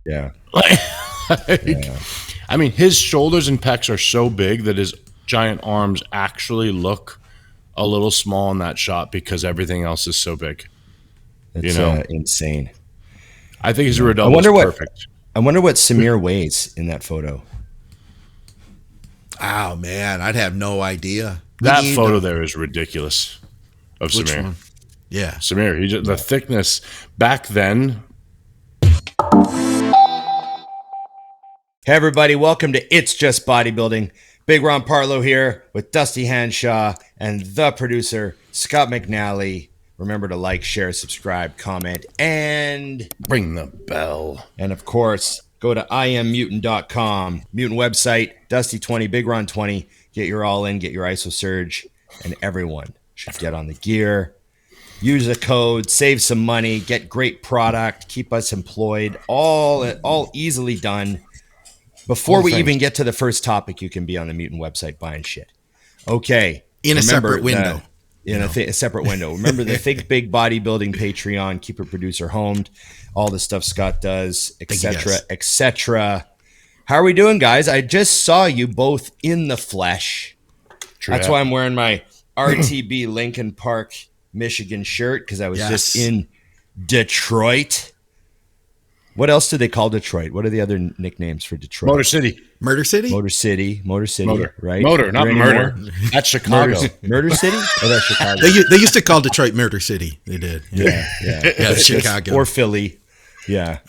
Yeah. Like, I mean, his shoulders and pecs are so big that his giant arms actually look a little small in that shot because everything else is so big. It's insane. I think his rear double is perfect. I wonder what Samir weighs in that photo. Oh, man, I'd have no idea. That photo there is ridiculous of Which Samir. one? Yeah. Samir, the thickness back then. Hey, everybody. Welcome to It's Just Bodybuilding. Big Ron Partlow here with Dusty Hanshaw and the producer, Scott McNally. Remember to like, share, subscribe, comment, and ring the bell. And, of course, go to IamMutant.com. Mutant website, Dusty20, Big Ron 20. Get your all-in, get your ISO surge, and everyone should get on the gear. Use a code, save some money, get great product, keep us employed, all easily done. Before we even get to the first topic, you can be on the Mutant website buying shit. Okay. In a separate window. A separate window. Remember the Think Big Bodybuilding Patreon, keep a producer homed, all the stuff Scott does, etc., etc. How are we doing, guys? I just saw you both in the flesh. True. That's why I'm wearing my RTB Lincoln Park, Michigan shirt, because I was just in Detroit. What else do they call Detroit? What are the other nicknames for Detroit? Motor City. Murder City? Motor City, right? Motor, not murder. That's Chicago. Murder City? Oh, that's Chicago. They used to call Detroit Murder City. They did. Yeah, Chicago. Or Philly. Yeah.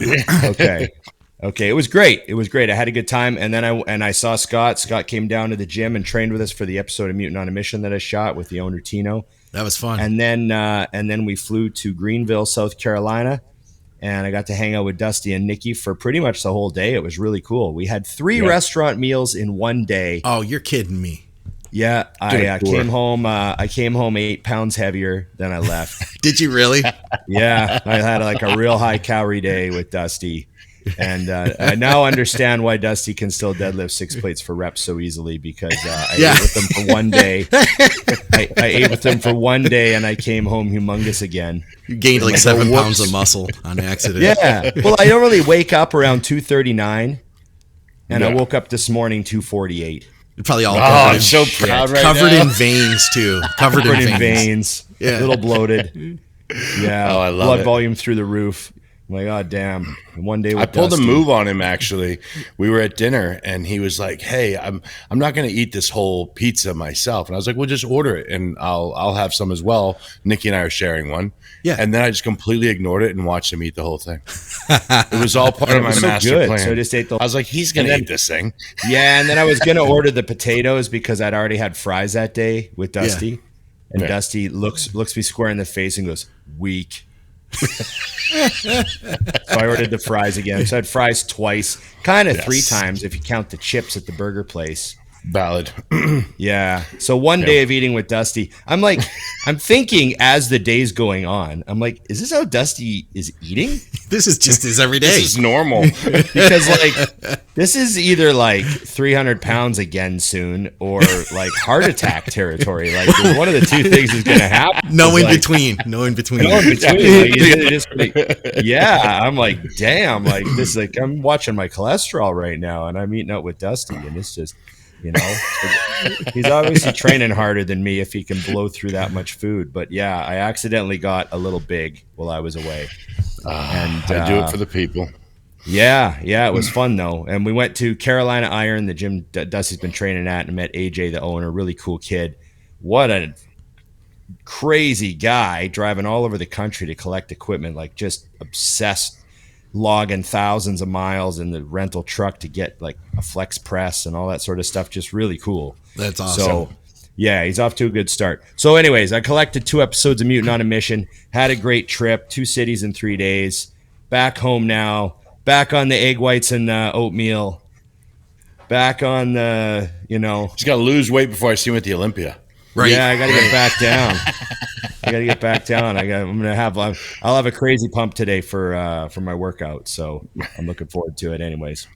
Okay. It was great. I had a good time. And then I saw Scott. Scott came down to the gym and trained with us for the episode of Mutant on a Mission that I shot with the owner, Tino. That was fun. And then we flew to Greenville, South Carolina. And I got to hang out with Dusty and Nikki for pretty much the whole day. It was really cool. We had 3 restaurant meals in one day. Oh, you're kidding me. Yeah, I came home 8 pounds heavier than I left. Did you really? Yeah, I had like a real high calorie day with Dusty. And I now understand why Dusty can still deadlift 6 plates for reps so easily, because I ate with them for one day. I ate with them for one day, and I came home humongous again. You gained like 7 pounds of muscle on accident. Yeah. Well, I normally wake up around 2:39, and I woke up this morning 2:48. You're probably all I'm so proud right covered now. in veins too. Covered in veins. Yeah. A little bloated. Yeah. Oh, I love blood it. volume through the roof. I'm like, oh, damn. One day with I pulled Dusty. a move on him, actually. We were at dinner, and he was like, hey, I'm not going to eat this whole pizza myself. And I was like, well, just order it, and I'll have some as well. Nikki and I are sharing one. Yeah. And then I just completely ignored it and watched him eat the whole thing. It was all part of my master plan. So I just ate I was like, he's going to eat this thing. Yeah, and then I was going to order the potatoes because I'd already had fries that day with Dusty. Yeah. And Dusty looks me square in the face and goes, weak. So I ordered the fries again. So I had fries twice, kind of 3 times if you count the chips at the burger place. Valid. Yeah. So one day of eating with Dusty, I'm thinking as the day's going on, I'm like, is this how Dusty is eating? This is just his every day. This is normal. Because this is either like 300 pounds again soon or like heart attack territory. Like one of the two things is going to happen. No in between. Yeah. I'm like, damn, like this, like I'm watching my cholesterol right now and I'm eating out with Dusty and it's just, he's obviously training harder than me if he can blow through that much food. But yeah, I accidentally got a little big while I was away. And I do it for the people. Yeah, it was fun though. And we went to Carolina Iron, the gym Dusty's been training at, and met AJ, the owner, really cool kid. What a crazy guy, driving all over the country to collect equipment, like just obsessed, logging thousands of miles in the rental truck to get like a flex press and all that sort of stuff. Just really cool. That's awesome. So yeah, he's off to a good start. So anyways, I collected 2 episodes of Mutant on a Mission, had a great trip, 2 cities in 3 days, back home now, back on the egg whites and oatmeal, back on the, He's got to lose weight before I see him at the Olympia. Right. Yeah, I got to get back down. I'll have a crazy pump today for my workout. So I'm looking forward to it anyways.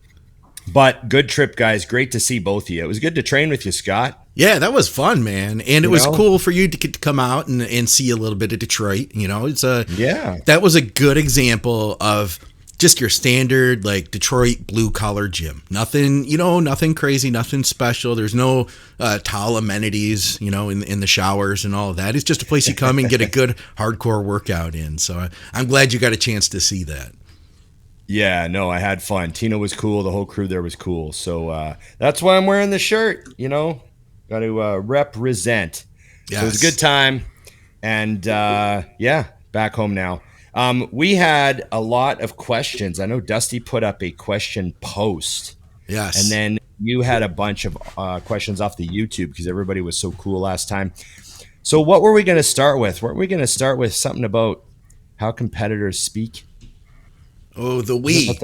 But good trip, guys. Great to see both of you. It was good to train with you, Scott. Yeah, that was fun, man. And it was cool for you to get to come out and see a little bit of Detroit. That was a good example of just your standard like Detroit blue collar gym. Nothing, nothing crazy, nothing special. There's no tall amenities, in the showers and all of that. It's just a place you come and get a good hardcore workout in. So I'm glad you got a chance to see that. Yeah, no, I had fun. Tina was cool. The whole crew there was cool. So that's why I'm wearing the shirt, got to represent. Yes. So it was a good time. And back home now. We had a lot of questions. I know Dusty put up a question post. Yes. And then you had a bunch of questions off the YouTube because everybody was so cool last time. So what were we going to start with? Weren't we going to start with something about how competitors speak? Oh, the we.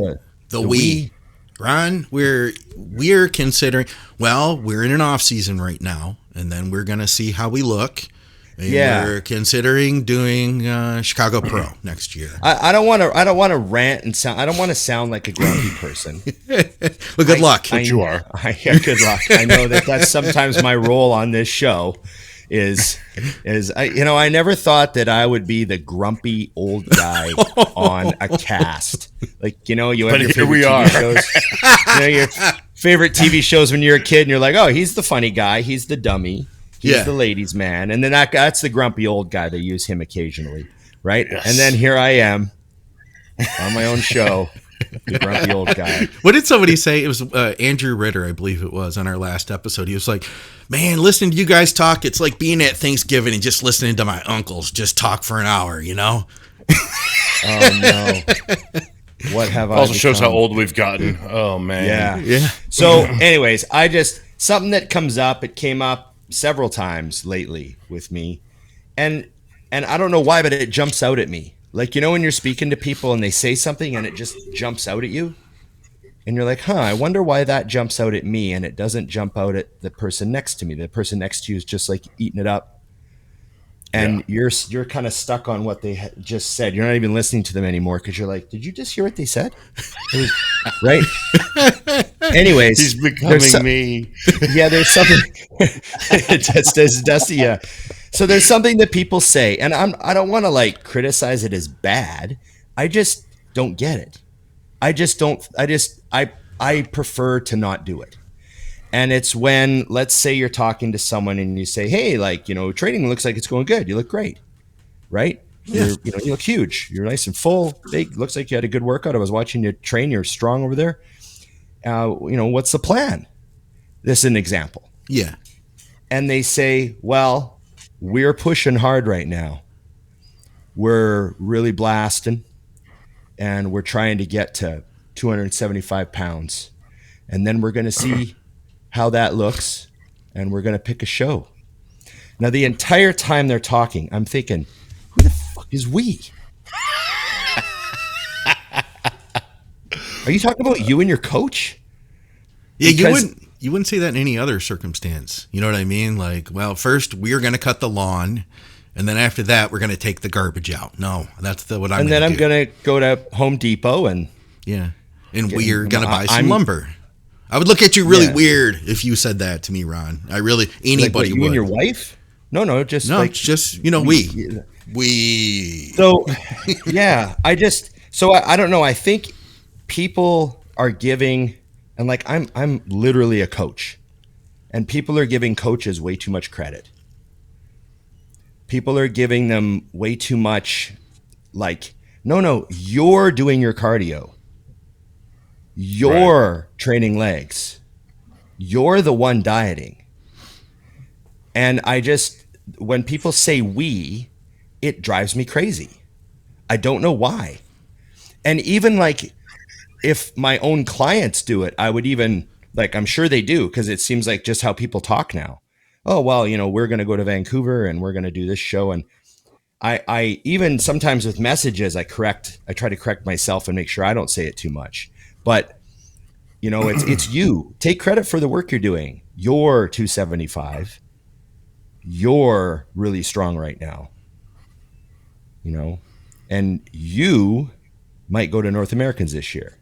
The we. Ron, we're considering, we're in an off season right now, and then we're going to see how we look. And we're considering doing Chicago Pro next year. I don't want to rant and sound. I don't want to sound like a grumpy person. Well, good luck. But you are. Good luck. I know that's sometimes my role on this show. I never thought that I would be the grumpy old guy on a cast. Like, you have your favorite TV shows. Your favorite TV shows when you're a kid and you're like, oh, he's the funny guy. He's the dummy. He's the ladies' man. And then that's the grumpy old guy. They use him occasionally, right? Yes. And then here I am on my own show, the grumpy old guy. What did somebody say? It was Andrew Ritter, I believe it was, on our last episode. He was like, man, listening to you guys talk, it's like being at Thanksgiving and just listening to my uncles just talk for an hour, Oh, no. What have I also become? Shows how old we've gotten. Oh, man. Yeah. So anyways, something that comes up, it came up several times lately with me, and I don't know why, but it jumps out at me. Like, when you're speaking to people and they say something and it just jumps out at you, and you're like, I wonder why that jumps out at me and it doesn't jump out at the person next to me. The person next to you is just like eating it up, and you're kind of stuck on what they just said. You're not even listening to them anymore because you're like, did you just hear what they said? Right? Anyways, he's becoming me. Yeah, there's something. It's Dusty. Yeah. So there's something that people say, and I don't want to like criticize it as bad. I just don't get it. I prefer to not do it. And it's when, let's say you're talking to someone and you say, hey, training looks like it's going good. You look great, right? Yeah. You look huge. You're nice and full, big. Looks like you had a good workout. I was watching you train. You're strong over there. What's the plan? This is an example. Yeah. And they say, well, we're pushing hard right now. We're really blasting, and we're trying to get to 275 pounds. And then we're going to see how that looks, and we're going to pick a show. Now, the entire time they're talking, I'm thinking, who the fuck is we? Are you talking about you and your coach? Yeah, you wouldn't say that in any other circumstance. You know what I mean? Like, well, first we're going to cut the lawn, and then after that we're going to take the garbage out. No, that's what I'm. And then I'm going to go to Home Depot and we're going to buy some lumber. I would look at you really weird if you said that to me, Ron. Anybody would. You and your wife? No, just just we. So I don't know. I think people are giving, and like I'm literally a coach, and people are giving coaches way too much credit. People are giving them way too much, like, no, you're doing your cardio. You're training legs. You're the one dieting. And when people say we, it drives me crazy. I don't know why. And even like if my own clients do it, I would even, like, I'm sure they do, because it seems like just how people talk now. Oh, well, we're going to go to Vancouver and we're going to do this show. And I even sometimes with messages, I try to correct myself and make sure I don't say it too much. But, it's you. Take credit for the work you're doing. You're 275. You're really strong right now. And you might go to North Americans this year.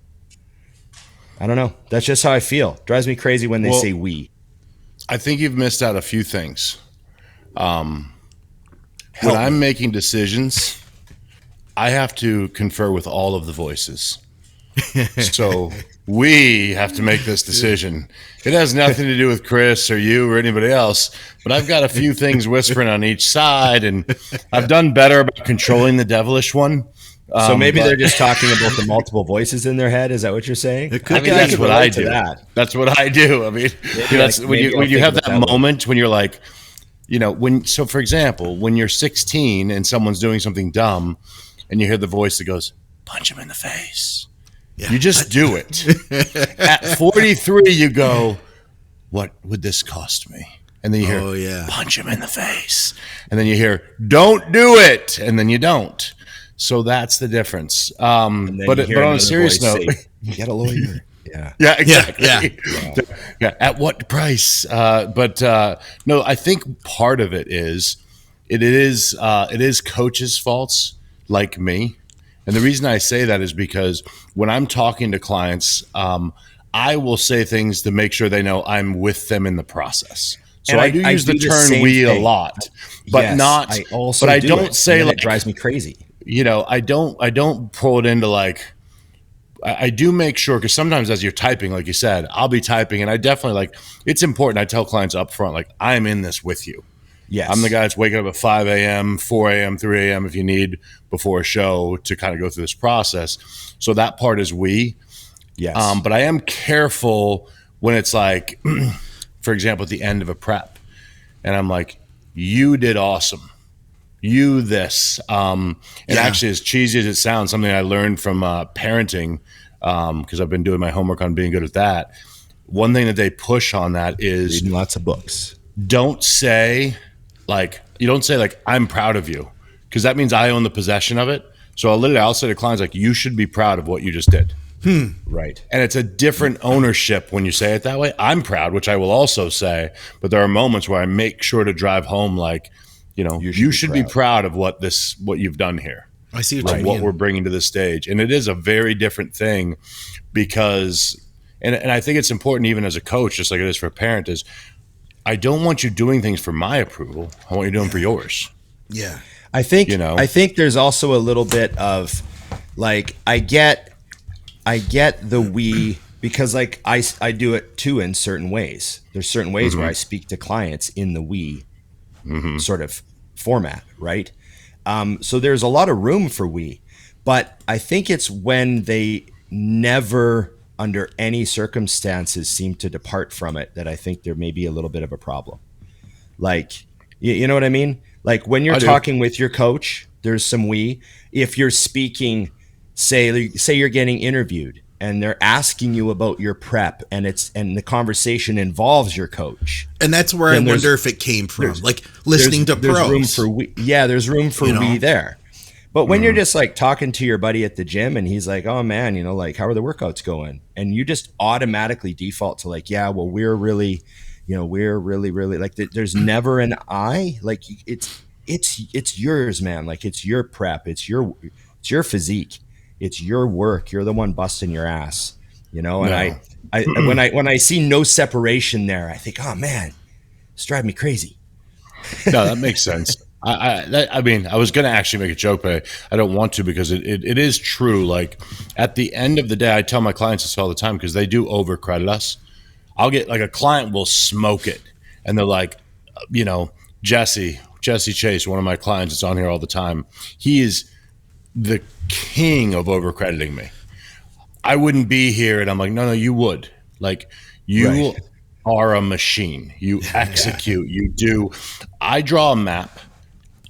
I don't know. That's just how I feel. Drives me crazy when they say we. I think you've missed out a few things. When I'm making decisions, I have to confer with all of the voices. So we have to make this decision. It has nothing to do with Chris or you or anybody else, but I've got a few things whispering on each side, and I've done better about controlling the devilish one. So maybe they're just talking about the multiple voices in their head. Is that what you're saying? It could I mean, be. that's what I do. That's what I do. I mean, that's when you have that moment when you're like, so for example, when you're 16 and someone's doing something dumb and you hear the voice that goes, punch him in the face. Yeah. You just do it. At 43, you go, what would this cost me? And then you hear, punch him in the face. And then you hear, don't do it. And then you don't. So that's the difference. But on a serious note, get a lawyer. Yeah. Yeah, exactly. Yeah. At what price? No, I think part of it is coaches' faults like me. And the reason I say that is because when I'm talking to clients, I will say things to make sure they know I'm with them in the process. So I do use the term "we" a lot, but not. I also, but I don't say like it drives me crazy. I don't pull it into like. I do make sure, because sometimes as you're typing, like you said, I'll be typing, and I definitely it's important. I tell clients up front, like, I'm in this with you. Yes. I'm the guy that's waking up at 5 a.m., 4 a.m., 3 a.m. if you need before a show to kind of go through this process. So that part is we. Yes. But I am careful when it's like, for example, at the end of a prep, and I'm like, you did awesome. You this. Actually, as cheesy as it sounds, something I learned from parenting, because I've been doing my homework on being good at that. One thing that they push on that is reading lots of books. Don't say I'm proud of you, because that means I own the possession of it. So I'll say to clients, like, you should be proud of what you just did. Right. And it's a different ownership when you say it that way. I'm proud, which I will also say, but there are moments where I make sure to drive home, like, you should be proud of what you've done here. I see what we're bringing to the stage. And it is a very different thing because, and I think it's important even as a coach, just like it is for a parent, is I don't want you doing things for my approval. I want you doing for yours. Yeah. I think there's also a little bit of like, I get the we, because like I do it too in certain ways. There's certain ways where I speak to clients in the we sort of format, right? So there's a lot of room for we, but I think it's when they never under any circumstances seem to depart from it that I think there may be a little bit of a problem. Like, you know what I mean? Like when you're talking with your coach, there's some we. If you're speaking, say you're getting interviewed and they're asking you about your prep and the conversation involves your coach. And that's where I wonder if it came from, like listening to pros. There's room for we. Yeah, there's room for we there. But when you're just like talking to your buddy at the gym and he's like, oh man, like, how are the workouts going? And you just automatically default to like, yeah, well, we're really like, there's never an I. Like it's yours, man. Like it's your prep. It's your physique. It's your work. You're the one busting your ass, And when I see no separation there, I think, oh man, it's driving me crazy. No, that makes sense. I mean, I was going to actually make a joke, but I don't want to, because it is true. Like at the end of the day, I tell my clients this all the time because they do overcredit us. I'll get like a client will smoke it and they're like, Jesse Chase, one of my clients that's on here all the time. He is the king of overcrediting me. I wouldn't be here. And I'm like, no, you would. Like you are a machine. You execute, you do. I draw a map.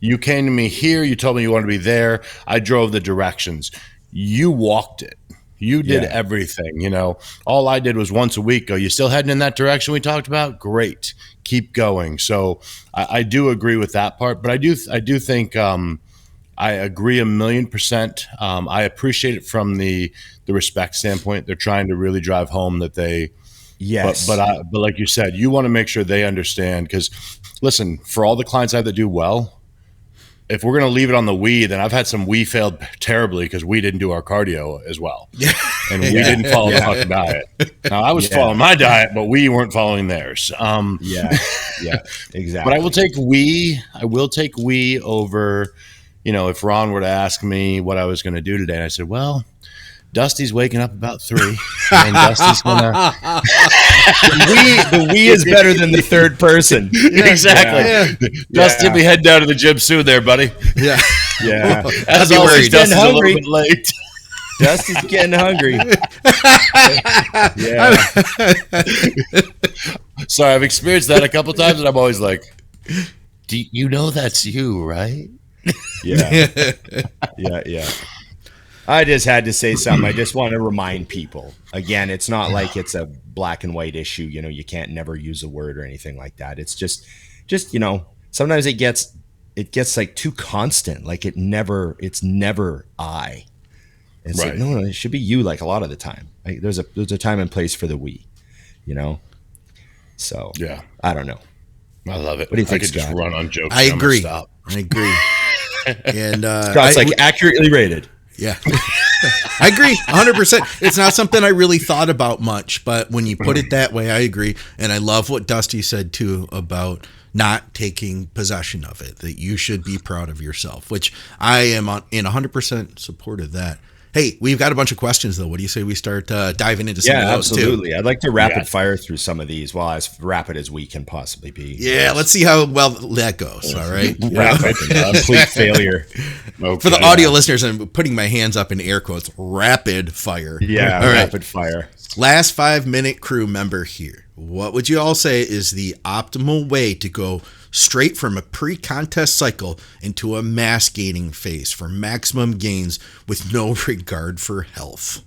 You came to me here. You told me you wanted to be there. I drove the directions. You walked it. You did everything, All I did was once a week go, you still heading in that direction we talked about? Great. Keep going. So I do agree with that part, but I do think I agree 1,000,000%. I appreciate it from the respect standpoint. They're trying to really drive home that they but like you said, you want to make sure they understand, because listen, for all the clients I have that do well, if we're going to leave it on the we, then I've had some we failed terribly because we didn't do our cardio as well. Yeah. And we didn't follow the fucking diet. Now, I was following my diet, but we weren't following theirs. Exactly. But I will take we over, if Ron were to ask me what I was going to do today, and I said, well, Dusty's waking up about 3. And Dusty's gonna. The we is better than the third person. Exactly. Yeah. Dusty, be heading down to the gym soon, there, buddy. Yeah. Yeah. As be always, worried. Dusty's a Hungry. little bit late. Dusty's getting hungry. Yeah. Sorry, I've experienced that a couple times, and I'm always like, "Do you know that's you, right?" Yeah. Yeah. I just had to say something. I just want to remind people. Again, it's not like it's a black and white issue. You know, you can't never use a word or anything like that. It's just sometimes it gets like too constant. Like it's never I. It's Right. like, no, it should be you like a lot of the time. Like, there's a time and place for the we, So Yeah, I don't know. I love it. What do you think, I could just Scott? run on jokes. I and I'm gonna agree. stop. I agree. And Scott's like accurately rated. yeah, I agree 100%. It's not something I really thought about much, but when you put it that way, I agree. And I love what Dusty said too about not taking possession of it, that you should be proud of yourself, which I am in 100% support of that. Hey, we've got a bunch of questions though. What do you say we start diving into some of those absolutely. too? I'd like to rapid fire through some of these, well, as rapid as we can possibly be. Yeah, let's see how well that goes. All right. Rapid, complete failure. Okay. For the audio listeners, I'm putting my hands up in air quotes, rapid fire. Yeah, All right. rapid fire. Last 5-minute crew member here. What would you all say is the optimal way to go straight from a pre-contest cycle into a mass gaining phase for maximum gains with no regard for health?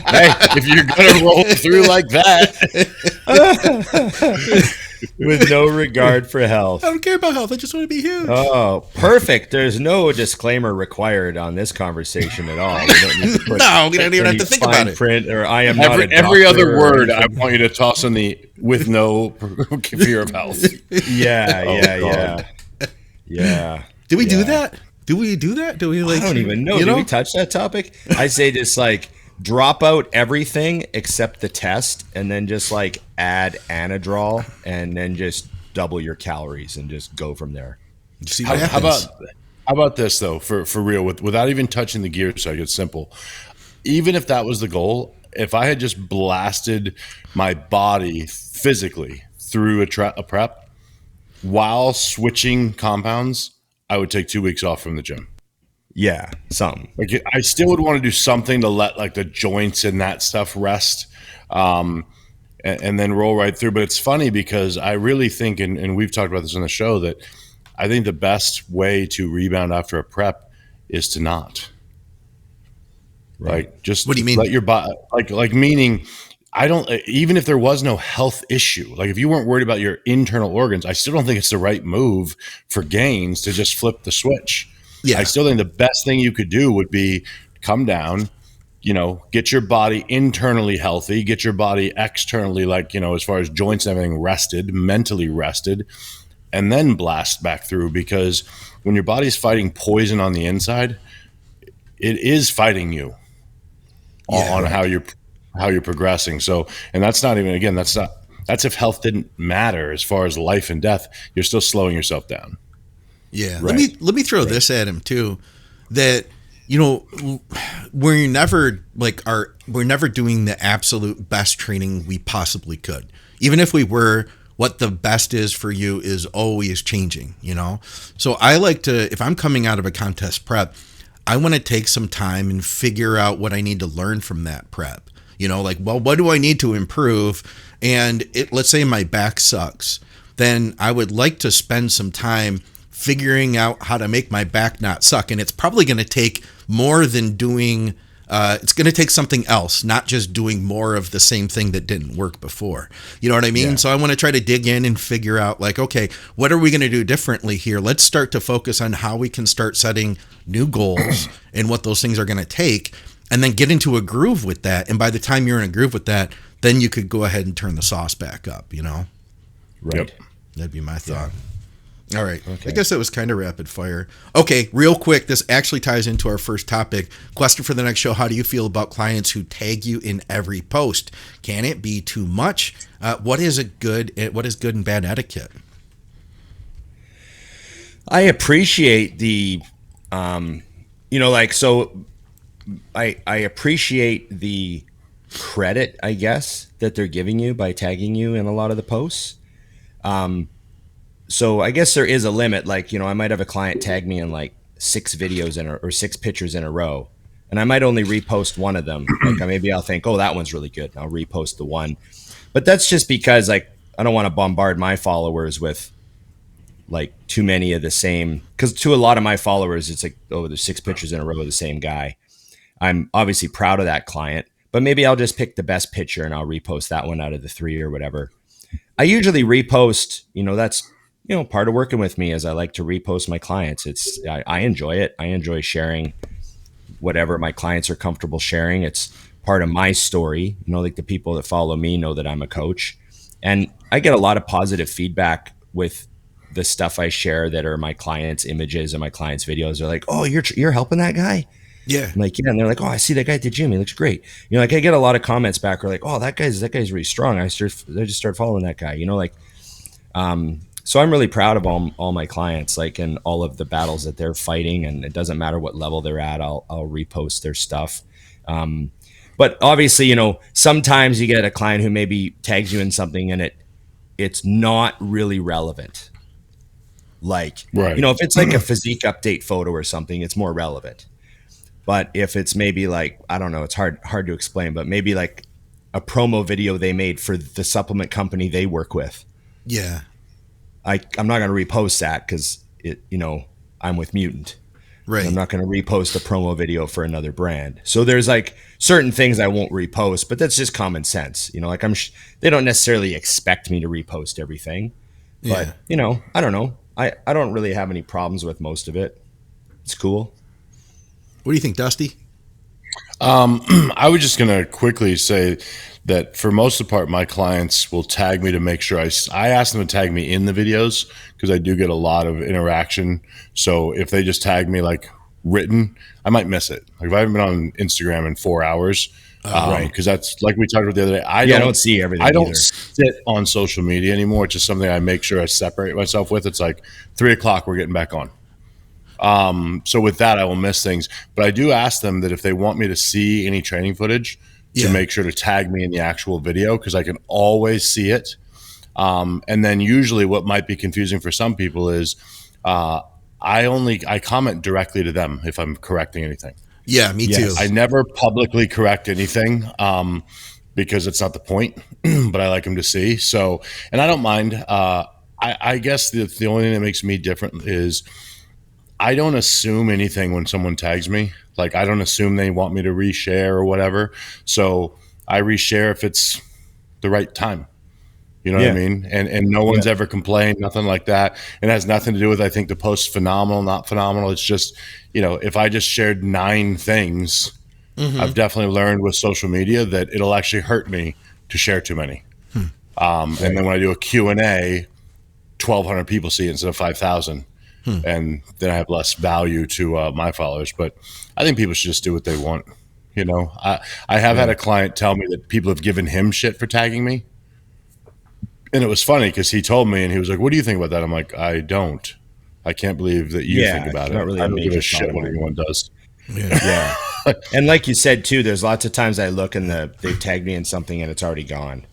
Hey, if you're gonna roll through like that, With no regard for health. I don't care about health. I just want to be huge. Oh, perfect. There's no disclaimer required on this conversation at all. We don't need to put No, we don't even have any to think fine about it. print, or I am not a every doctor other or word, I anything. want you to toss in the with no fear of health. Yeah. Do we do Yeah. that? Do we do that? Do we like? I don't even know. You Did we touch that topic? I say just like drop out everything except the test, and then just like add Anadrol, and then just double your calories and just go from there. See How what happens. about this though? For real, without even touching the gear, so it's simple. Even if that was the goal, if I had just blasted my body physically through a prep while switching compounds, I would take 2 weeks off from the gym. Yeah, something. Like I still would want to do something to let like the joints and that stuff rest, and then roll right through. But it's funny because I really think, and we've talked about this on the show, that I think the best way to rebound after a prep is to not. Like just What do you mean? Let your body like meaning. I don't, even if there was no health issue, like if you weren't worried about your internal organs, I still don't think it's the right move for gains to just flip the switch. Yeah. I still think the best thing you could do would be come down, get your body internally healthy, get your body externally, like, as far as joints and everything rested, mentally rested, and then blast back through. Because when your body's fighting poison on the inside, it is fighting you on how you're progressing. So, and that's not even, again, that's if health didn't matter as far as life and death, you're still slowing yourself down. Yeah. Right. Let me throw this at him too, that we're never doing the absolute best training we possibly could. Even if we were, what the best is for you is always changing, So I like to, if I'm coming out of a contest prep, I want to take some time and figure out what I need to learn from that prep. What do I need to improve? And let's say my back sucks. Then I would like to spend some time figuring out how to make my back not suck. And it's probably going to take more than doing, it's going to take something else, not just doing more of the same thing that didn't work before. You know what I mean? Yeah. So I want to try to dig in and figure out okay, what are we going to do differently here? Let's start to focus on how we can start setting new goals and what those things are going to take, and then get into a groove with that. And by the time you're in a groove with that, then you could go ahead and turn the sauce back up, Right. Yep. That'd be my thought. All right. Okay. I guess that was kind of rapid fire. Okay, real quick. This actually ties into our first topic. Question for the next show. How do you feel about clients who tag you in every post? Can it be too much? What is good and bad etiquette? I appreciate the like, so I appreciate the credit, I guess, that they're giving you by tagging you in a lot of the posts. So I guess there is a limit. Like, I might have a client tag me in like 6 videos or 6 pictures in a row, and I might only repost one of them. Like, maybe I'll think, oh, that one's really good, and I'll repost the one. But that's just because, like, I don't want to bombard my followers with like too many of the same. Because to a lot of my followers, it's like, oh, there's 6 pictures in a row of the same guy. I'm obviously proud of that client, but maybe I'll just pick the best picture and I'll repost that one out of the 3 or whatever. I usually repost, that's, part of working with me is I like to repost my clients. I enjoy it. I enjoy sharing whatever my clients are comfortable sharing. It's part of my story. Like the people that follow me know that I'm a coach, and I get a lot of positive feedback with the stuff I share that are my clients' images and my clients' videos. They're like, oh, you're helping that guy? Yeah. I'm like, yeah. And they're like, oh, I see that guy at the gym. He looks great. Like, I get a lot of comments back. Or like, oh, that guy's really strong. I just start following that guy. So I'm really proud of all my clients, like, in all of the battles that they're fighting, and it doesn't matter what level they're at. I'll repost their stuff. But obviously, sometimes you get a client who maybe tags you in something and it's not really relevant. Like, Right. if it's like a physique update photo or something, it's more relevant. But if it's maybe like, I don't know, it's hard to explain, but maybe like a promo video they made for the supplement company they work with. Yeah. I'm not going to repost that because I'm with Mutant. Right. I'm not going to repost a promo video for another brand. So there's like certain things I won't repost, but that's just common sense. Like they don't necessarily expect me to repost everything, but I don't know. I don't really have any problems with most of it. It's cool. What do you think, Dusty? I was just going to quickly say that for most of the part, my clients will tag me to make sure I ask them to tag me in the videos because I do get a lot of interaction. So if they just tag me like written, I might miss it. Like if I haven't been on Instagram in 4 hours, right? Because that's like we talked about the other day. I don't see everything. I don't either sit on social media anymore. It's just something I make sure I separate myself with. It's like 3:00, we're getting back on. So with that, I will miss things, but I do ask them that if they want me to see any training footage, to make sure to tag me in the actual video because I can always see it. And then usually what might be confusing for some people is I comment directly to them if I'm correcting anything. Yeah, me too. I never publicly correct anything because it's not the point, but I like them to see. So, and I don't mind. I guess the only thing that makes me different is I don't assume anything when someone tags me. Like, I don't assume they want me to reshare or whatever. So I reshare if it's the right time. You know what I mean? And no one's ever complained, nothing like that. It has nothing to do with, I think the post's phenomenal, not phenomenal. It's just, if I just shared 9 things, I've definitely learned with social media that it'll actually hurt me to share too many. And then when I do a Q&A, 1,200 people see it instead of 5,000. And then I have less value to my followers. But I think people should just do what they want. I have had a client tell me that people have given him shit for tagging me. And it was funny because he told me and he was like, what do you think about that? I'm like, I don't. I can't believe that you think about it. Really, I don't give a shit what anyone does. Yeah. And like you said, too, there's lots of times I look and they tagged me in something and it's already gone.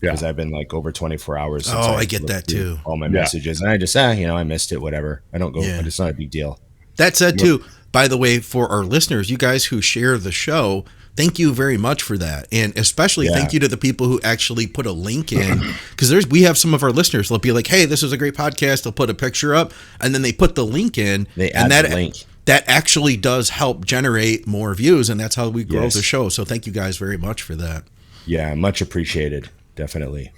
Because I've been like over 24 hours since I get that too. All my messages. And I just, I missed it, whatever. I don't go, but it's not a big deal. That said, too, by the way, for our listeners, you guys who share the show, thank you very much for that. And especially thank you to the people who actually put a link in. Because we have some of our listeners, they'll be like, hey, this is a great podcast. They'll put a picture up and then they put the link in. They add the link. That actually does help generate more views. And that's how we grow the show. So thank you guys very much for that. Yeah, much appreciated. Definitely.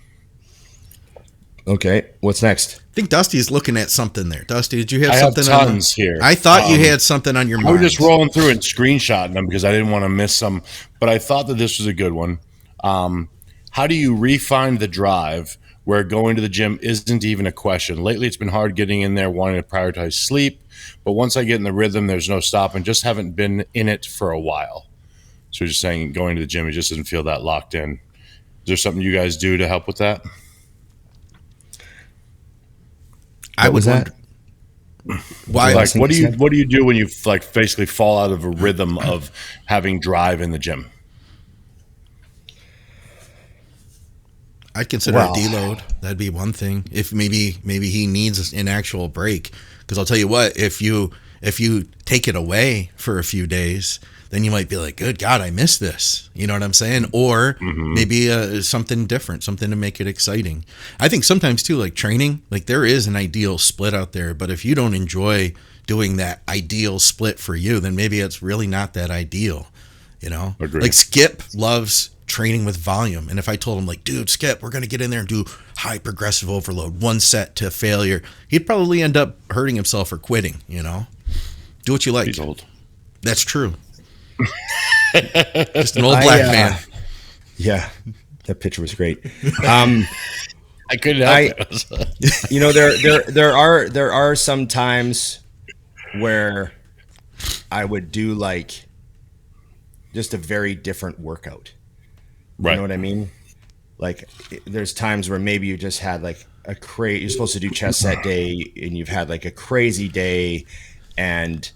Okay, what's next? I think Dusty's looking at something there. Dusty, did you have something? I have tons here. I thought you had something on your mind. I was just rolling through and screenshotting them because I didn't want to miss some, but I thought that this was a good one. How do you refine the drive where going to the gym isn't even a question? Lately, it's been hard getting in there, wanting to prioritize sleep, but once I get in the rhythm, there's no stopping. Just haven't been in it for a while. So just saying going to the gym, it just doesn't feel that locked in. Is there something you guys do to help with that? I would wonder. Why? Like, what do you do when you like basically fall out of a rhythm of having drive in the gym? I'd consider a deload. That'd be one thing. If maybe he needs an actual break, because I'll tell you what, if you take it away for a few days, then you might be like, good God, I miss this. You know what I'm saying? Or maybe something different, something to make it exciting. I think sometimes too, like training, like there is an ideal split out there, but if you don't enjoy doing that ideal split for you, then maybe it's really not that ideal. You know, Agreed. Like Skip loves training with volume, and if I told him like, dude, Skip, we're gonna get in there and do high progressive overload, 1 set to failure, he'd probably end up hurting himself or quitting. You know, do what you like. He's old. That's true. Just an old black man. Yeah, that picture was great. I couldn't help it. You know, there are some times where I would do like just a very different workout. You know what I mean? Like there's times where maybe you just had like you're supposed to do chest set day and you've had like a crazy day, and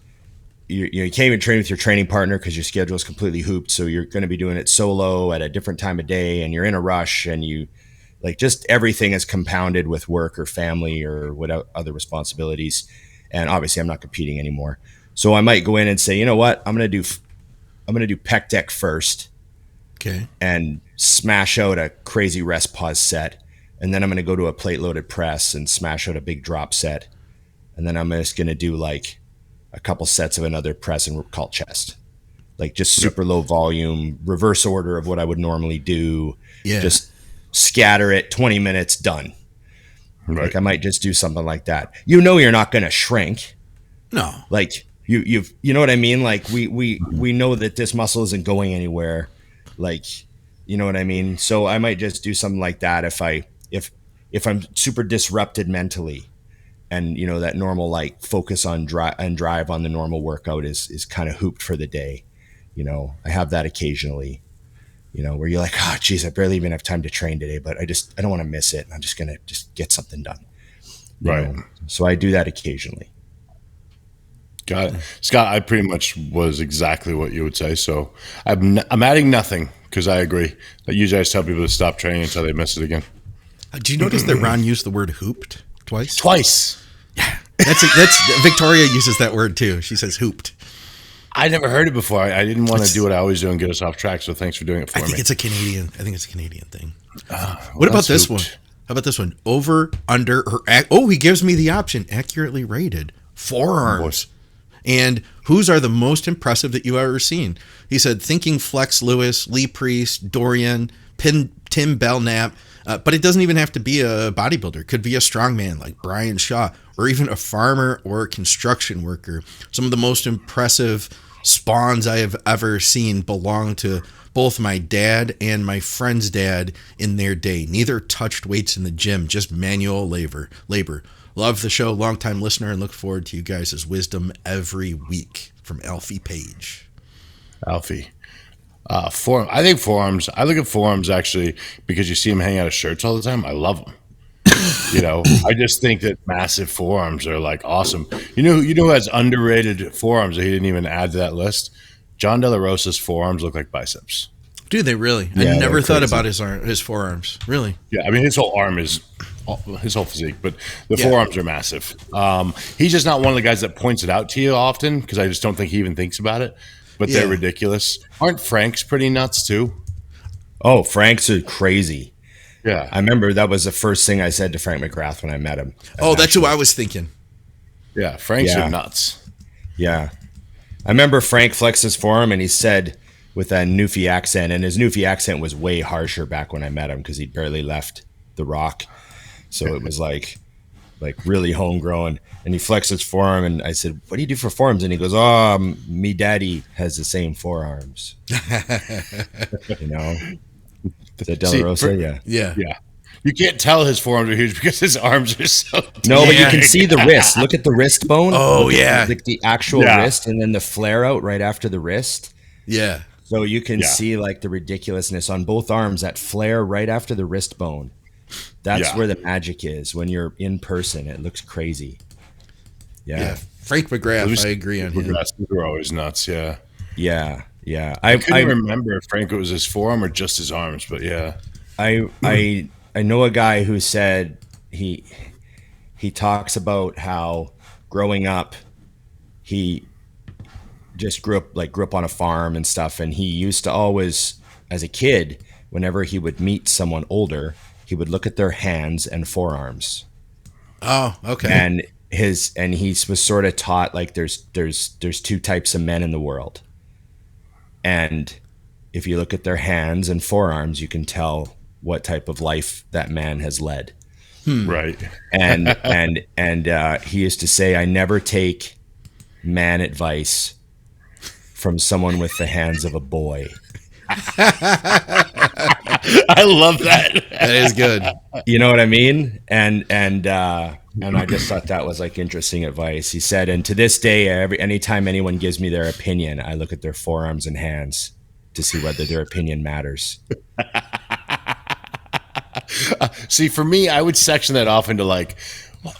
you can't even train with your training partner because your schedule is completely hooped. So you're going to be doing it solo at a different time of day, and you're in a rush, and you like just everything is compounded with work or family or whatever other responsibilities. And obviously I'm not competing anymore. So I might go in and say, you know what, I'm going to do pec deck first. Okay. And smash out a crazy rest pause set. And then I'm going to go to a plate loaded press and smash out a big drop set. And then I'm just going to do like a couple sets of another press and call chest. Like just super low volume, reverse order of what I would normally do. Yeah. Just scatter it, 20 minutes, done. Right. Like I might just do something like that. You know, you're not going to shrink. No. Like you know what I mean? Like we know that this muscle isn't going anywhere. Like, you know what I mean? So I might just do something like that if I'm super disrupted mentally, and you know that normal like focus on drive on the normal workout is kind of hooped for the day. You know, I have that occasionally. You know, where you're like, oh geez, I barely even have time to train today, but I don't want to miss it. I'm just gonna get something done. Right. You know? So I do that occasionally. Got it. Scott, I pretty much was exactly what you would say. So I'm adding nothing because I agree that you guys tell people to stop training until they miss it again. Do you notice that Ron used the word hooped twice? Twice. Yeah. That's Victoria uses that word too. She says hooped. I never heard it before. I didn't want to do what I always do and get us off track. So thanks for doing it for me. I think it's a Canadian thing. What about this one? How about this one? Over, under, or he gives me the option. Accurately rated forearms. And whose are the most impressive that you've ever seen? He said, thinking Flex Lewis, Lee Priest, Dorian, Tim Belknap. But it doesn't even have to be a bodybuilder. It could be a strongman like Brian Shaw, or even a farmer or a construction worker. Some of the most impressive spawns I have ever seen belong to both my dad and my friend's dad in their day. Neither touched weights in the gym, just manual labor. Love the show, longtime listener, and look forward to you guys' wisdom every week. From Alfie Page. Alfie. Forearm. I think forearms. I look at forearms actually because you see them hang out of shirts all the time. I love them. You know, I just think that massive forearms are like awesome. You know who has underrated forearms that he didn't even add to that list? John De La Rosa's forearms look like biceps. Do they really? Yeah, I never thought crazy. about his forearms. Really? Yeah, I mean his whole arm is his whole physique, but the forearms are massive. He's just not one of the guys that points it out to you often because I just don't think he even thinks about it. But they're ridiculous. Aren't Frank's pretty nuts too? Oh, Frank's are crazy. Yeah. I remember that was the first thing I said to Frank McGrath when I met him. Oh, that's who I was thinking. Yeah, Frank's are nuts. Yeah. I remember Frank flexed his forearm and he said with a Newfie accent, and his Newfie accent was way harsher back when I met him because he'd barely left the Rock. So it was like really homegrown. And he flexed his forearm and I said, what do you do for forearms? And he goes, me daddy has the same forearms. You know? The De La Rosa, Yeah. You can't tell his forearms are huge because his arms are so tiny. No, but you can see the wrist. Look at the wrist bone. Oh, Look yeah. at the actual wrist and then the flare out right after the wrist. Yeah. So you can see like the ridiculousness on both arms, that flare right after the wrist bone. That's where the magic is. When you're in person, it looks crazy. Yeah. Frank McGrath, I agree on him. They're always nuts. Yeah. Yeah. Yeah. I couldn't remember if Frank it was his forearm or just his arms, but yeah. I know a guy who said he talks about how growing up he just grew up on a farm and stuff, and he used to always, as a kid, whenever he would meet someone older, he would look at their hands and forearms. Oh, okay. And he was sort of taught like there's two types of men in the world, and if you look at their hands and forearms, you can tell what type of life that man has led. Right. And he used to say, I never take man advice from someone with the hands of a boy. I love that. That is good. You know what I mean? And I just thought that was like interesting advice. He said, and to this day, anytime anyone gives me their opinion, I look at their forearms and hands to see whether their opinion matters. See, for me, I would section that off into like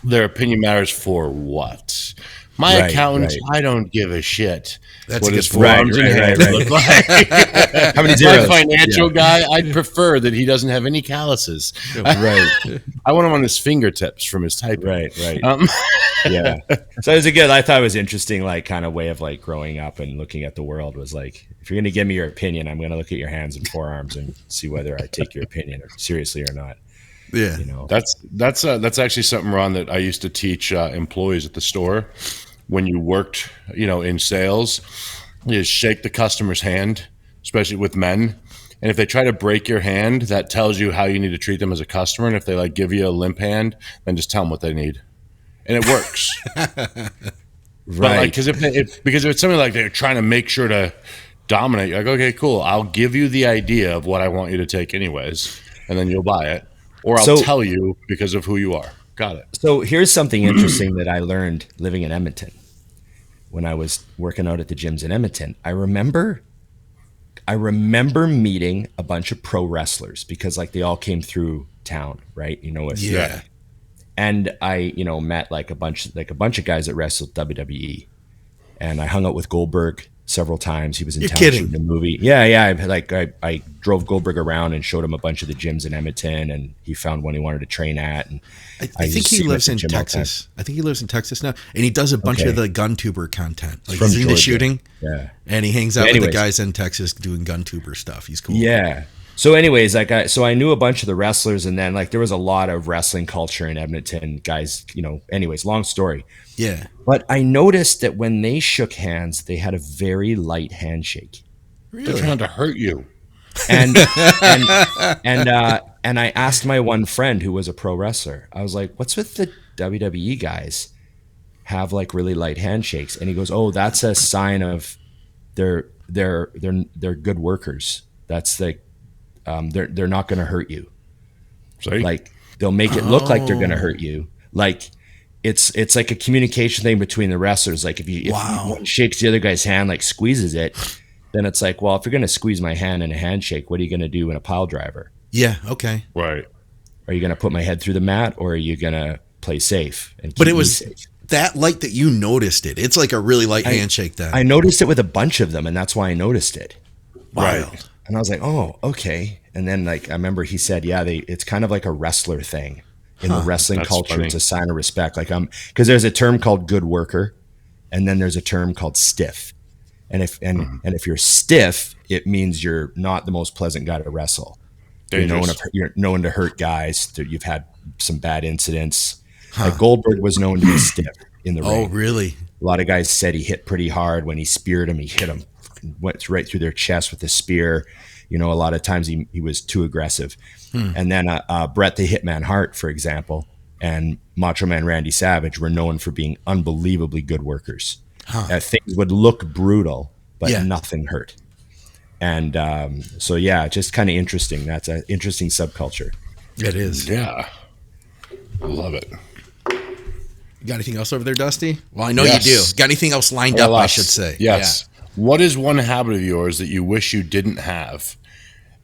their opinion matters for what? My accountant, I don't give a shit. That's what a his good point. forearms and hands look like. How many zeros? My financial guy, I'd prefer that he doesn't have any calluses. Right. I want him on his fingertips from his typing. Right. Yeah. So it was I thought it was interesting, like kind of way of like growing up and looking at the world was like, if you're going to give me your opinion, I'm going to look at your hands and forearms and see whether I take your opinion seriously or not. Yeah. You know, That's actually something, Ron, that I used to teach employees at the store when you worked, in sales, is shake the customer's hand, especially with men. And if they try to break your hand, that tells you how you need to treat them as a customer. And if they like give you a limp hand, then just tell them what they need. And it works. right. Because if it's something like they're trying to make sure to dominate, you're like, okay, cool. I'll give you the idea of what I want you to take anyways, and then you'll buy it. Or I'll tell you because of who you are. Got it. So here's something interesting that I learned living in Edmonton. When I was working out at the gyms in Edmonton, I remember meeting a bunch of pro wrestlers because like they all came through town, right? Yeah. And I, met like a bunch of guys that wrestled WWE, and I hung out with Goldberg several times. He was in town shooting a movie. Yeah. I drove Goldberg around and showed him a bunch of the gyms in Edmonton, and he found one he wanted to train at. And I think he lives in Texas. I think he lives in Texas now, and he does a bunch of the gun tuber content. Like he's into shooting, and he hangs out with the guys in Texas doing gun tuber stuff. He's cool. Yeah. So anyways, I knew a bunch of the wrestlers, and then like there was a lot of wrestling culture in Edmonton, guys, anyways, long story. Yeah. But I noticed that when they shook hands, they had a very light handshake. Really? They're trying to hurt you. And I asked my one friend who was a pro wrestler, I was like, what's with the WWE guys have like really light handshakes? And he goes, oh, that's a sign of they're good workers. That's like, they're not going to hurt you. Sorry? Like they'll make it look like they're going to hurt you. Like it's like a communication thing between the wrestlers. Like if one shakes the other guy's hand, like squeezes it, then it's like, well, if you're going to squeeze my hand in a handshake, what are you going to do in a pile driver? Yeah. Okay. Right. Are you going to put my head through the mat, or are you going to play safe? And but it was that light that you noticed it. It's like a really light handshake then. I noticed it with a bunch of them, and that's why I noticed it. Wild. Right. And I was like, oh, okay. And then like I remember he said, yeah, it's kind of like a wrestler thing. In the wrestling culture, funny. It's a sign of respect. Like because there's a term called good worker, and then there's a term called stiff. And if you're stiff, it means you're not the most pleasant guy to wrestle. You're known to hurt guys. You've had some bad incidents. Like Goldberg was known to be stiff in the ring. Oh, really? A lot of guys said he hit pretty hard when he speared him. He hit him, went right through their chest with the spear. A lot of times he was too aggressive. And then Bret the Hitman Hart, for example, and Macho Man Randy Savage were known for being unbelievably good workers. Things would look brutal, but nothing hurt. And just kind of interesting. That's an interesting subculture. It is. Yeah. I love it. You got anything else over there, Dusty? Well, I know you do. Got anything else lined up, I should say. Yes. Yeah. What is one habit of yours that you wish you didn't have?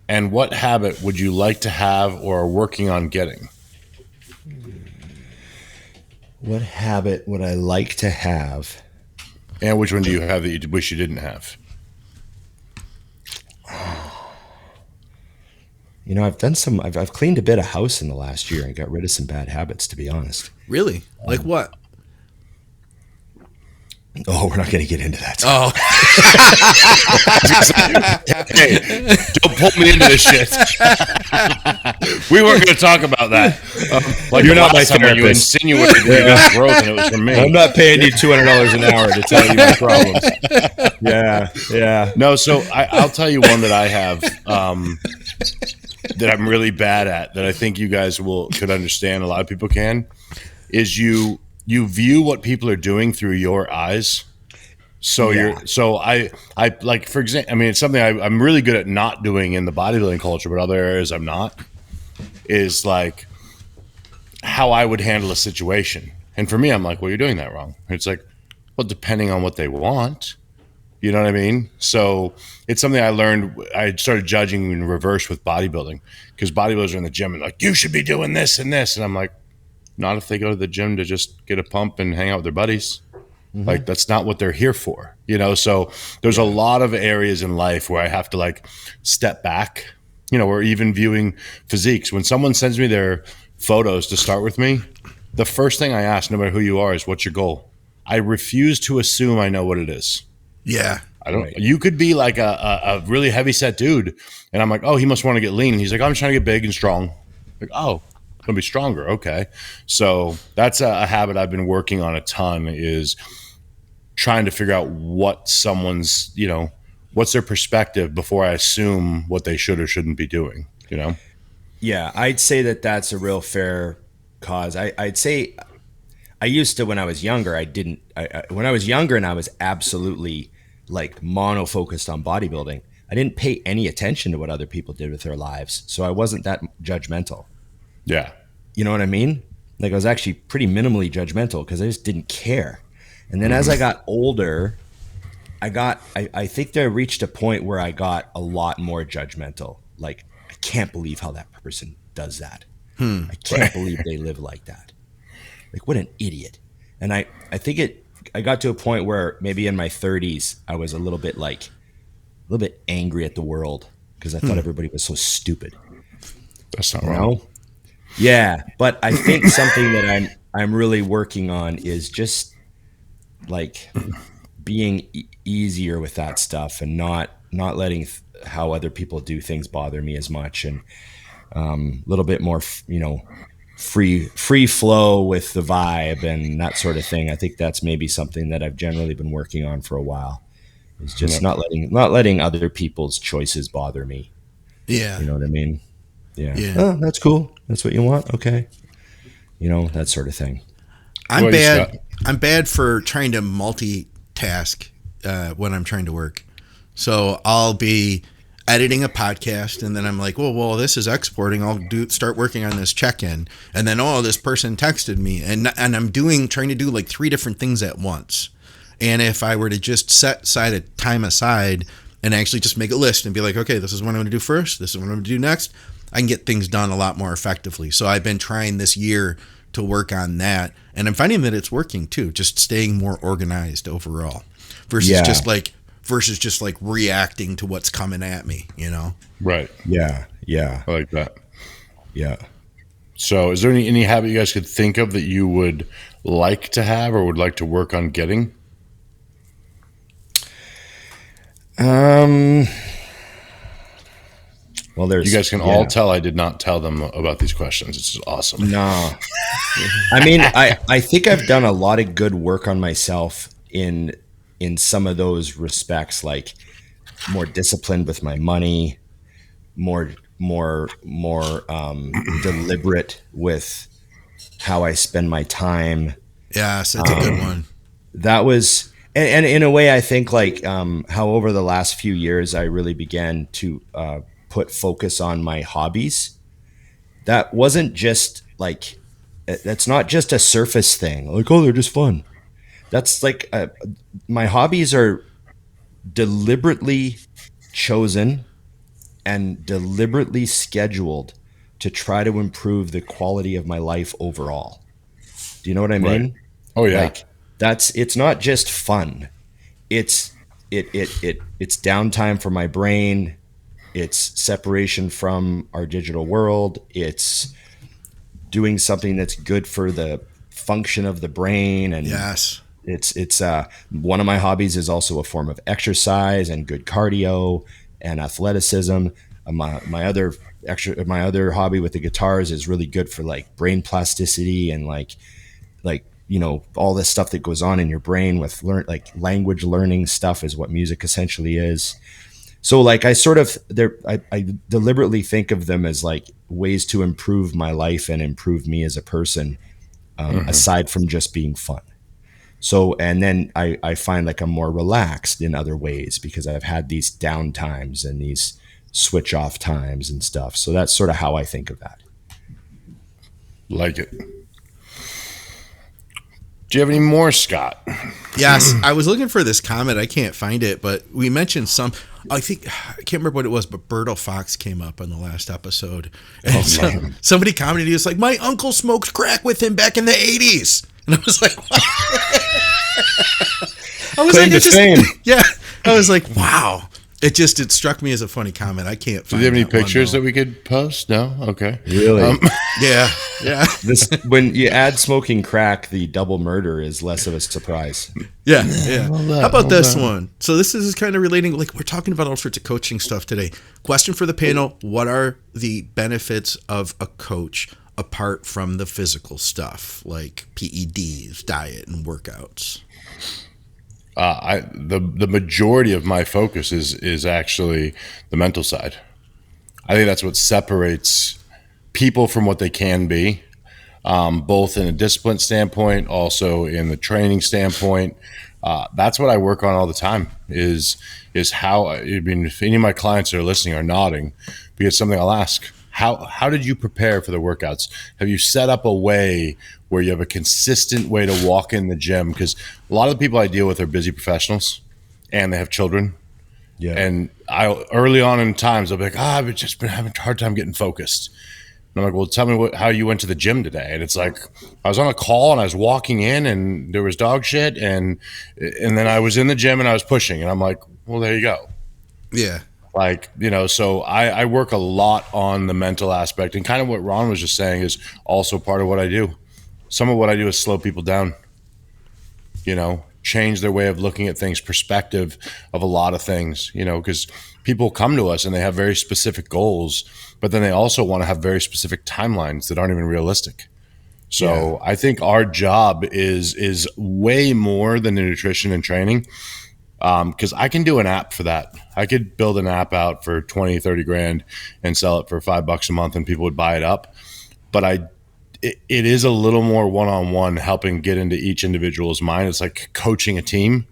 And what habit would you like to have or are working on getting? What habit would I like to have? And which one do you have that you wish you didn't have? You know, I've cleaned a bit of house in the last year and got rid of some bad habits, to be honest. Really? Like what? Oh, we're not going to get into that. Oh, Hey, don't pull me into this shit. We weren't going to talk about that. Like You're not my last time when you therapist. insinuated that you got growth and it was from me. I'm not paying you $200 an hour to tell you my problems. Yeah. No, so I'll tell you one that I have that I'm really bad at that I think you guys could understand. A lot of people can. Is you view what people are doing through your eyes. So I like, for example, I mean, it's something I'm really good at not doing in the bodybuilding culture, but other areas I'm not, is like how I would handle a situation. And for me, I'm like, well, you're doing that wrong. And it's like, well, depending on what they want, you know what I mean? So it's something I learned. I started judging in reverse with bodybuilding, because bodybuilders are in the gym and like, you should be doing this and this. And I'm like, not if they go to the gym to just get a pump and hang out with their buddies. Mm-hmm. Like, that's not what they're here for, you know? So there's a lot of areas in life where I have to like step back, you know, or even viewing physiques. When someone sends me their photos to start with me, the first thing I ask, no matter who you are, is what's your goal? I refuse to assume I know what it is. yeah. I don't. Right. You could be like a really heavy set dude, and I'm like, oh, he must want to get lean. And he's like, I'm just trying to get big and strong. Like, oh, gonna be stronger. Okay, so that's a habit I've been working on a ton, is trying to figure out what someone's, you know, what's their perspective before I assume what they should or shouldn't be doing. You know. Yeah, I'd say that's a real fair cause. I'd say I used to, when I was younger, when I was younger and I was absolutely like mono-focused on bodybuilding, I didn't pay any attention to what other people did with their lives. So I wasn't that judgmental. Yeah. You know what I mean? Like, I was actually pretty minimally judgmental because I just didn't care. And then as I got older, I think I reached a point where I got a lot more judgmental. Like, I can't believe how that person does that. I can't believe they live like that. Like, what an idiot. And I think I got to a point where maybe in my 30s, I was a little bit angry at the world because I thought everybody was so stupid. That's not wrong. Yeah, but I think something that I'm really working on is just like being easier with that stuff and not letting how other people do things bother me as much, and a little bit more, you know, free flow with the vibe and that sort of thing. I think that's maybe something that I've generally been working on for a while. It's just not letting other people's choices bother me. Yeah. You know what I mean? Yeah. Oh, that's cool. That's what you want. Okay. You know, that sort of thing. I'm bad for trying to multitask when I'm trying to work. So I'll be editing a podcast, and then I'm like, well, this is exporting. I'll start working on this check-in, and then this person texted me, and I'm trying to do like 3 different things at once. And if I were to just set time aside and actually just make a list and be like, okay, this is what I'm going to do first, this is what I'm going to do next, I can get things done a lot more effectively. So I've been trying this year to work on that, and I'm finding that it's working too. Just staying more organized overall, versus just like reacting to what's coming at me, you know? Right. Yeah. I like that. Yeah. So is there any habit you guys could think of that you would like to have or would like to work on getting? Well, you guys can all tell I did not tell them about these questions. It's awesome. No. I mean, I think I've done a lot of good work on myself in some of those respects, like more disciplined with my money, more deliberate with how I spend my time. Yeah, so that's a good one. That was, and in a way, I think like how over the last few years, I really began to put focus on my hobbies. That wasn't just like, that's not just a surface thing. Like, oh, they're just fun. That's like, my hobbies are deliberately chosen and deliberately scheduled to try to improve the quality of my life overall. Do you know what I mean? Right. Oh yeah. Like it's not just fun. It's it's downtime for my brain. It's separation from our digital world. It's doing something that's good for the function of the brain. And Yes. it's one of my hobbies is also a form of exercise and good cardio and athleticism. My other hobby with the guitars is really good for like brain plasticity and like all this stuff that goes on in your brain with language learning stuff is what music essentially is. So like I deliberately think of them as like ways to improve my life and improve me as a person, aside from just being fun. So, and then I find like I'm more relaxed in other ways because I've had these down times and these switch off times and stuff. So that's sort of how I think of that. Like it. Do you have any more, Scott? Yes, I was looking for this comment. I can't find it, but we mentioned I can't remember what it was, but Berto Fox came up on the last episode. And somebody commented, he was like, my uncle smoked crack with him back in the 80s. And I was like, what? I was yeah. I was like, wow. It struck me as a funny comment. I can't find it. Do you have any pictures that we could post? No? Okay. Really? Yeah. When you add smoking crack, the double murder is less of a surprise. Yeah. How about this one? So this is kind of relating, like we're talking about all sorts of coaching stuff today. Question for the panel: what are the benefits of a coach apart from the physical stuff, like PEDs, diet, and workouts? The majority of my focus is actually the mental side. I think that's what separates people from what they can be, both in a discipline standpoint, also in the training standpoint. That's what I work on all the time is how, I mean, if any of my clients that are listening are nodding, because something I'll ask, how did you prepare for the workouts? Have you set up a way where you have a consistent way to walk in the gym? Because a lot of the people I deal with are busy professionals and they have children. Yeah. And early on in times, I'll be like, I've just been having a hard time getting focused. And I'm like, well, tell me how you went to the gym today. And it's like, I was on a call and I was walking in and there was dog shit. And then I was in the gym and I was pushing. And I'm like, well, there you go. Yeah. Like, so I work a lot on the mental aspect, and kind of what Ron was just saying is also part of what I do. Some of what I do is slow people down, change their way of looking at things, perspective of a lot of things, because people come to us and they have very specific goals, but then they also want to have very specific timelines that aren't even realistic. So I think our job is way more than the nutrition and training. Because I can do an app for that. I could build an app out for 20, 30 grand and sell it for $5 a month and people would buy it up. But it is a little more one-on-one, helping get into each individual's mind. It's like coaching a team.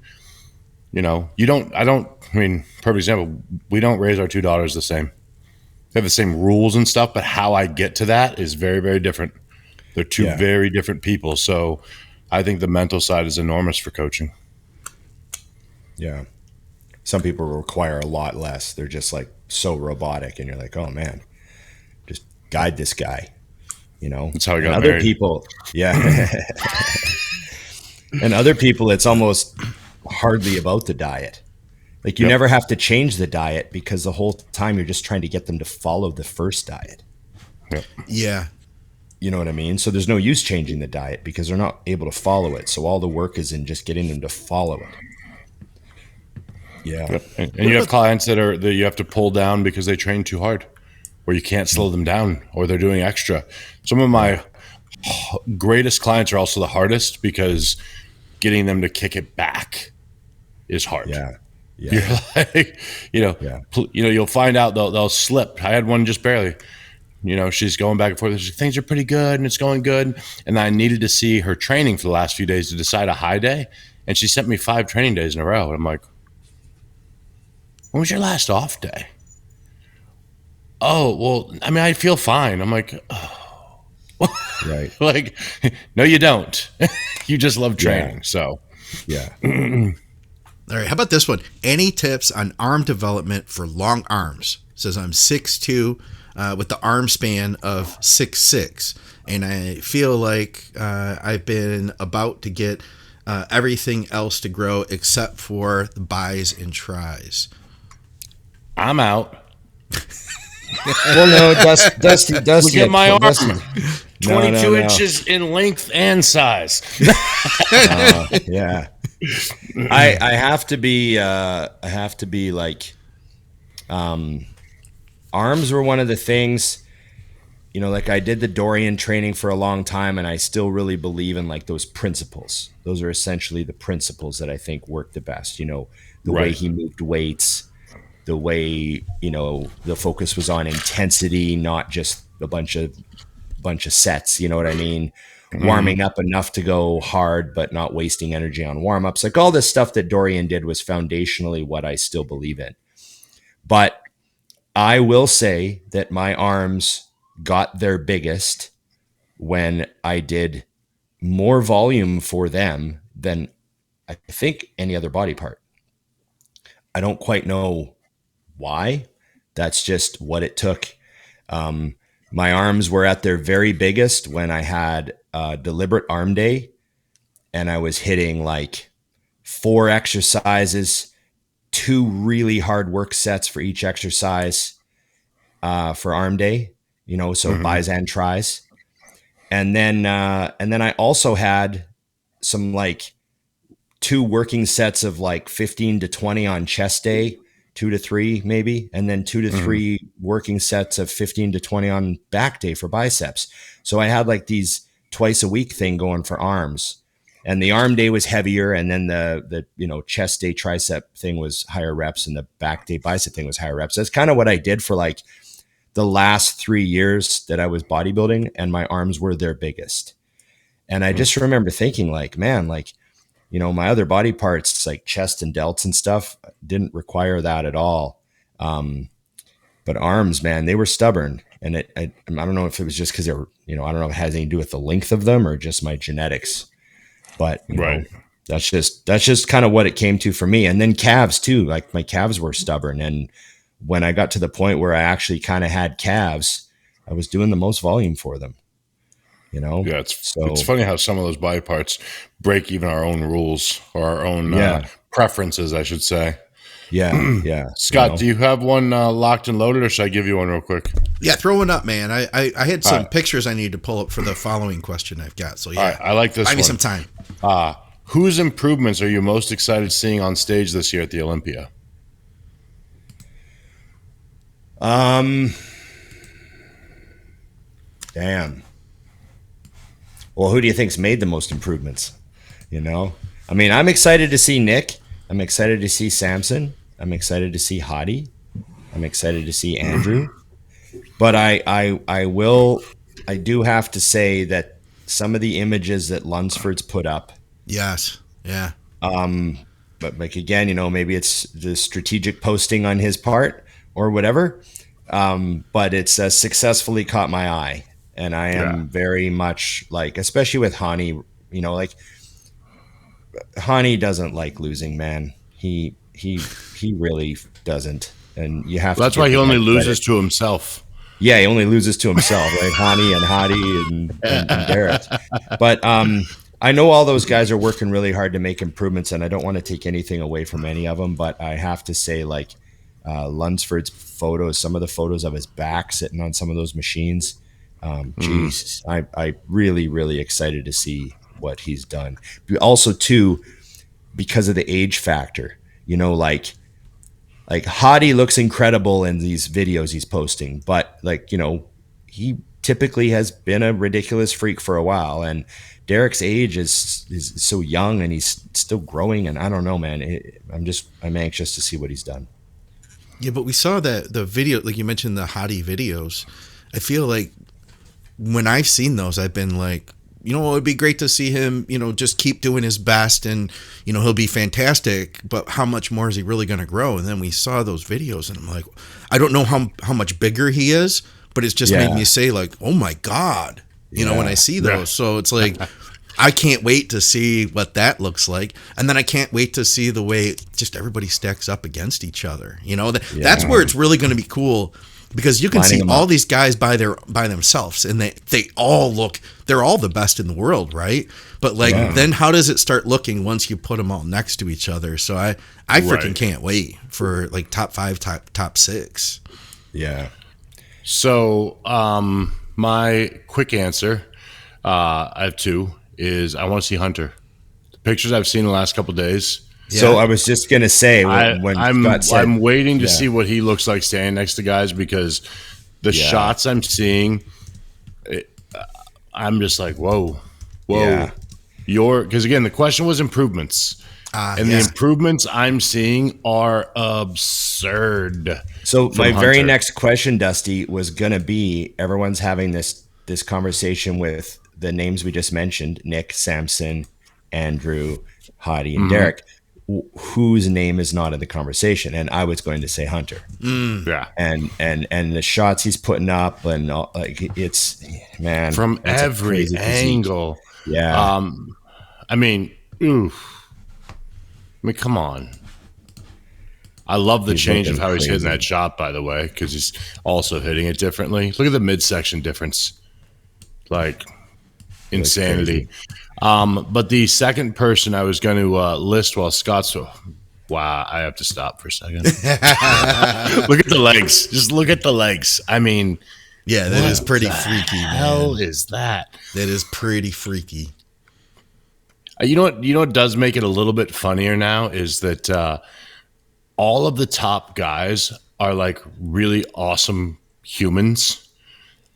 Perfect example, we don't raise our two daughters the same. They have the same rules and stuff, but how I get to that is very, very different. They're two very different people. So I think the mental side is enormous for coaching. Yeah. Some people require a lot less. They're just like so robotic and you're like, oh man, just guide this guy, That's how I got other married. People. Yeah. And other people, it's almost hardly about the diet. Like you never have to change the diet because the whole time you're just trying to get them to follow the first diet. Yep. Yeah. You know what I mean? So there's no use changing the diet because they're not able to follow it. So all the work is in just getting them to follow it. Yeah. Yep. And you have clients that you have to pull down because they train too hard, or you can't slow them down, or they're doing extra. Some of my greatest clients are also the hardest because getting them to kick it back is hard. Yeah. You're like, you'll find out they'll slip. I had one just barely. She's going back and forth. She's like, things are pretty good and it's going good. And I needed to see her training for the last few days to decide a high day. And she sent me 5 training days in a row. And I'm like, when was your last off day? Oh, well, I mean, I feel fine. I'm like, oh. Right. Like, no, you don't. You just love training. Yeah. So, yeah. All right. How about this one? Any tips on arm development for long arms? It says I'm 6'2". with the arm span of 6'6", and I feel like I've been about to get everything else to grow except for the buys and tries. I'm out. Well, no, Dusty. Look at my arm. Dusty. 22 inches in length and size. Yeah. I have to be like, arms were one of the things, like I did the Dorian training for a long time, and I still really believe in like those principles. Those are essentially the principles that I think work the best. The way he moved weights, the way, the focus was on intensity, not just a bunch of sets. You know what I mean? Warming up enough to go hard, but not wasting energy on warm-ups. Like all this stuff that Dorian did was foundationally what I still believe in. But I will say that my arms got their biggest when I did more volume for them than I think any other body part. I don't quite know why. That's just what it took. My arms were at their very biggest when I had a deliberate arm day, and I was hitting like 4 exercises, 2 really hard work sets for each exercise for arm day, so buys and tries. And then I also had some like 2 working sets of like 15 to 20 on chest day, 2 to 3 maybe, and then 2 to 3 working sets of 15 to 20 on back day for biceps. So I had like these twice a week thing going for arms, and the arm day was heavier, and then the chest day tricep thing was higher reps, and the back day bicep thing was higher reps. That's kind of what I did for like the last 3 years that I was bodybuilding, and my arms were their biggest. And I just remember thinking like, man, like, my other body parts like chest and delts and stuff didn't require that at all. But arms, man, they were stubborn. And I don't know if it was just because they were, I don't know if it has anything to do with the length of them or just my genetics. But that's just kind of what it came to for me. And then calves too. Like my calves were stubborn. And when I got to the point where I actually kind of had calves, I was doing the most volume for them. Yeah, it's funny how some of those body parts break even our own rules or our own preferences, I should say. Yeah. Scott, do you have one locked and loaded, or should I give you one real quick? Yeah, throw one up, man. I had some pictures I need to pull up for the following question I've got. So yeah, all right, I like this. Buy me some time. Whose improvements are you most excited seeing on stage this year at the Olympia? Damn. Well, who do you think's made the most improvements? I mean, I'm excited to see Nick. I'm excited to see Samson. I'm excited to see Hadi. I'm excited to see Andrew. But I do have to say that some of the images that Lunsford's put up. Yes. Yeah. But like again, maybe it's the strategic posting on his part or whatever. But it's successfully caught my eye. And I am very much like, especially with Hani, like Hani doesn't like losing, man. He really doesn't. And you have to. That's why he only loses to himself. Yeah, he only loses to himself, right? Hani and Hadi and Derek. But I know all those guys are working really hard to make improvements, and I don't want to take anything away from any of them. But I have to say, like Lunsford's photos, some of the photos of his back sitting on some of those machines. Jesus, I really, really excited to see what he's done. But also too, because of the age factor, like Hadi looks incredible in these videos he's posting, but like, he typically has been a ridiculous freak for a while, and Derek's age is so young and he's still growing. And I don't know, man, I'm anxious to see what he's done. Yeah. But we saw that the video, like you mentioned, the Hadi videos. I feel like when I've seen those, I've been like, it'd be great to see him, just keep doing his best and, he'll be fantastic, but how much more is he really going to grow? And then we saw those videos and I'm like, I don't know how much bigger he is, but it's just made me say like, oh my God, when I see those. Yeah. So it's like, I can't wait to see what that looks like. And then I can't wait to see the way just everybody stacks up against each other. That's where it's really going to be cool. because you can Lining see them all up. these guys by themselves, and they're all the best in the world, right? But like, then how does it start looking once you put them all next to each other? So I freaking can't wait for like top 5, top 6. Yeah. So my quick answer, I have 2, is I want to see Hunter. The pictures I've seen the last couple of days. So I was just gonna say when Scott said, I'm waiting to see what he looks like standing next to guys, because the shots I'm seeing, I'm just like, whoa. Yeah. Because again, the question was improvements, and the improvements I'm seeing are absurd. So my very Hunter. next question, Dusty, was gonna be, everyone's having this conversation with the names we just mentioned: Nick, Samson, Andrew, Hadi, and Derek. Whose name is not in the conversation? And I was going to say Hunter. Yeah. And the shots he's putting up, and all, like, it's, man, From that's a every crazy physique. angle. Yeah. I mean, come on. I love the change of looking how he's hitting crazy. that shot, by the way, because he's also hitting it differently. Look at the midsection difference. Like, insanity. But the second person I was going to list while Scott's... Wow, I have to stop for a second. Look at the legs. Just look at the legs. I mean... Yeah, that is pretty freaky, man. Hell is that? That is pretty freaky. You know what does make it a little bit funnier now is that all of the top guys are like really awesome humans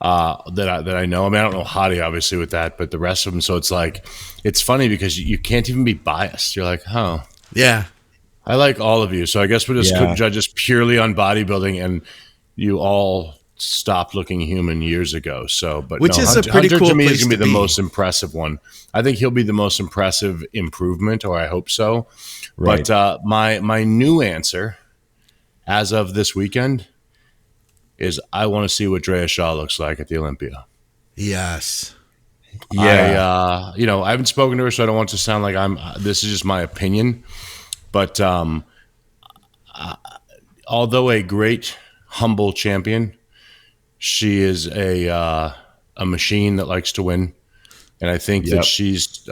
that I know. I mean, I don't know Hadi obviously with that, but the rest of them. So it's like, it's funny because you can't even be biased. You're like, oh, Yeah. I like all of you. So I guess we just couldn't judge us purely on bodybuilding, and you all stopped looking human years ago. So, but Which is Hunter, a pretty Hunter cool to me is place going to to be the be. most impressive one. I think he'll be the most impressive improvement, or I hope so. Right. But my new answer, as of this weekend, is I want to see what Andrea Shaw looks like at the Olympia. Yes. Yeah. I haven't spoken to her, so I don't want to sound like this is just my opinion. But although a great, humble champion, she is a machine that likes to win. And I think that she's,